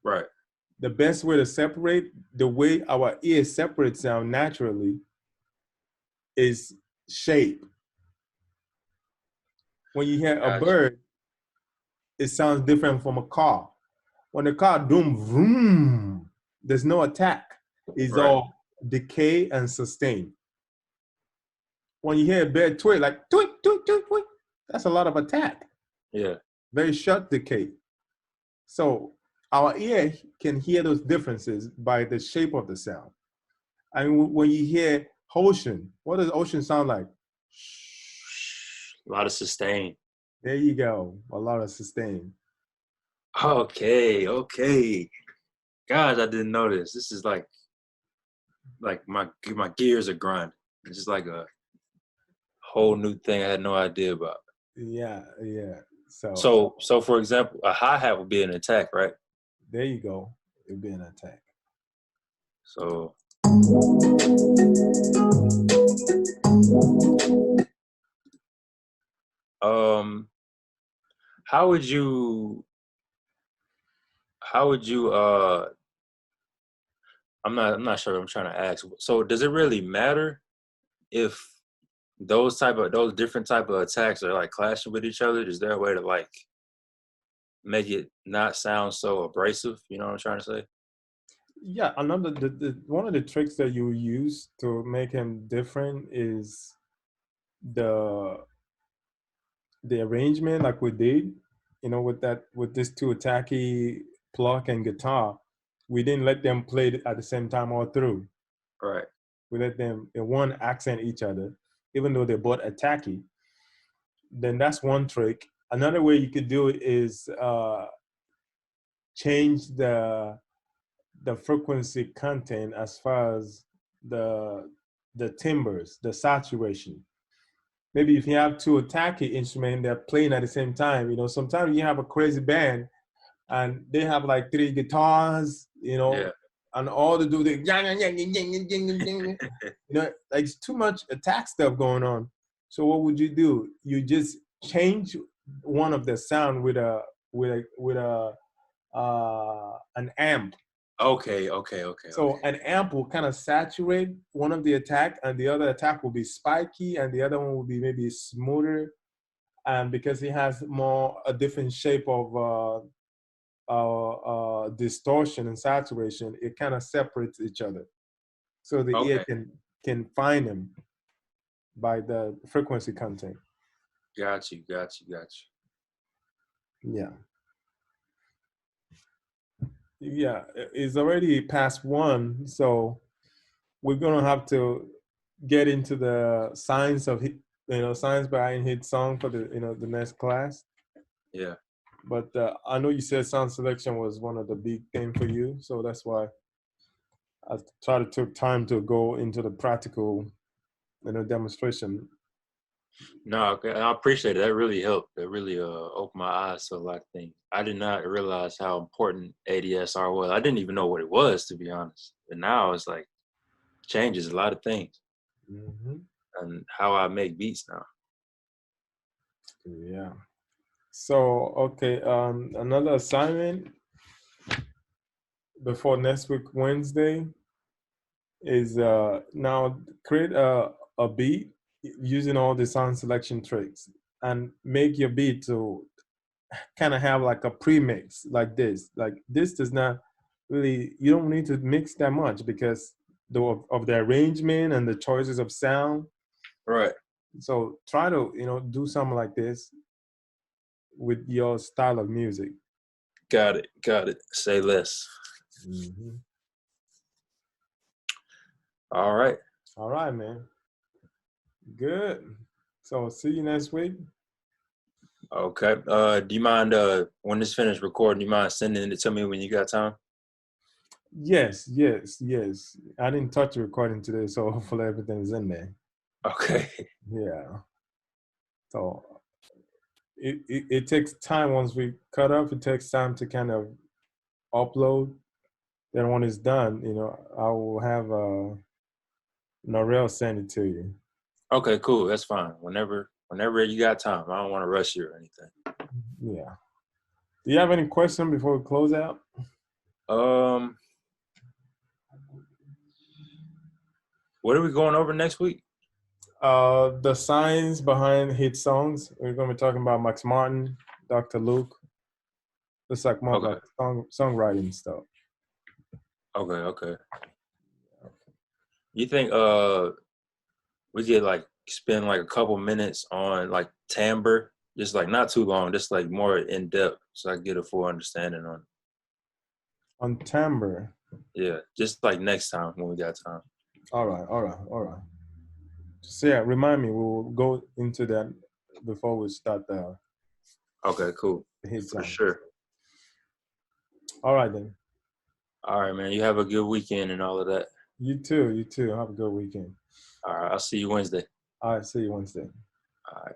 Right. The best way to separate, the way our ears separate sound naturally, is shape. When you hear a Got you. bird, it sounds different from a car. When the car doom vroom, there's no attack. It's Right. all decay and sustain. When you hear a bird twit, like tweet, tweet, tweet, tweet, that's a lot of attack. Yeah. Very short decay. So our ear can hear those differences by the shape of the sound. I mean, when you hear ocean, what does ocean sound like? A lot of sustain. There you go. A lot of sustain. Okay. Okay. Guys, I didn't know this. This is like my gears are grinding. It's just like a whole new thing I had no idea about. Yeah, yeah. So So for example, a hi-hat would be an attack, right? there you go. It'll be an attack. So um how would you I'm not sure what I'm trying to ask. So does it really matter if those different type of attacks are like clashing with each other? Is there a way to like make it not sound so abrasive? You know what I'm trying to say? Yeah, another the one of the tricks that you use to make him different is the the arrangement like we did, with that with this two attacky pluck and guitar. We didn't let them play it at the same time all through. Right. We let them in one accent each other, even though they're both attacky. Then that's one trick. Another way you could do it is change the frequency content as far as the the timbres, the saturation. Maybe if you have two attacky instruments they're playing at the same time, sometimes you have a crazy band and they have like three guitars, Yeah. and all they do the like it's too much attack stuff going on. So what would you do? You just change one of the sound with a an amp. Okay, okay, okay, So okay. an amp will kind of saturate one of the attack, and the other attack will be spiky, and the other one will be maybe smoother. And because it has more a different shape of distortion and saturation, it kind of separates each other, so the ear Okay. can find them by the frequency content. Got you, got you, got Yeah, yeah. It's already past one, so we're gonna have to get into the science of science behind hit song for the next class. you. Yeah. But I know you said sound selection was one of the big thing for you, so that's why I try to take time to go into the practical demonstration. No, okay. I appreciate it. That really helped. That really opened my eyes to a lot of things. I did not realize how important ADSR was. I didn't even know what it was, to be honest. But now it's like changes a lot of things Hmm. and how I make beats now. Yeah. So okay, another assignment before next week Wednesday is now create a beat using all the sound selection tricks and make your beat to kind of have like a pre-mix like this. Like this does not really, you don't need to mix that much because of the arrangement and the choices of sound. Right. So try to do something like this with your style of music. Got it. Got it. Say less. Hmm. All right. All right, man. Good. So see you next week. Okay. Do you mind when this finished recording, do you mind sending it to me when you got time? Yes, yes, yes. I didn't touch the recording today, so hopefully everything's in there. Okay. Yeah. So it takes time once we cut up. It takes time to kind of upload. then when it's done, I will have Norel send it to you. Okay, cool. That's fine. Whenever you got time. I don't want to rush you or anything. Yeah. Do you have any question before we close out? Um, what are we going over next week? The science behind hit songs. We're going to be talking about Max Martin, Dr. Luke. It's like more Okay. about songwriting stuff. Okay. You think we could like spend like a couple minutes on like timbre, just like not too long, just like more in depth, so I can get a full understanding on it. On timbre. Yeah, just like next time when we got time. All right. So yeah, remind me. We'll go into that before we start the Okay, cool. hit For song. sure. All right then. All right, man. You have a good weekend and all of that. You too. Have a good weekend. All right, I'll see you Wednesday. All right, see you Wednesday. All right.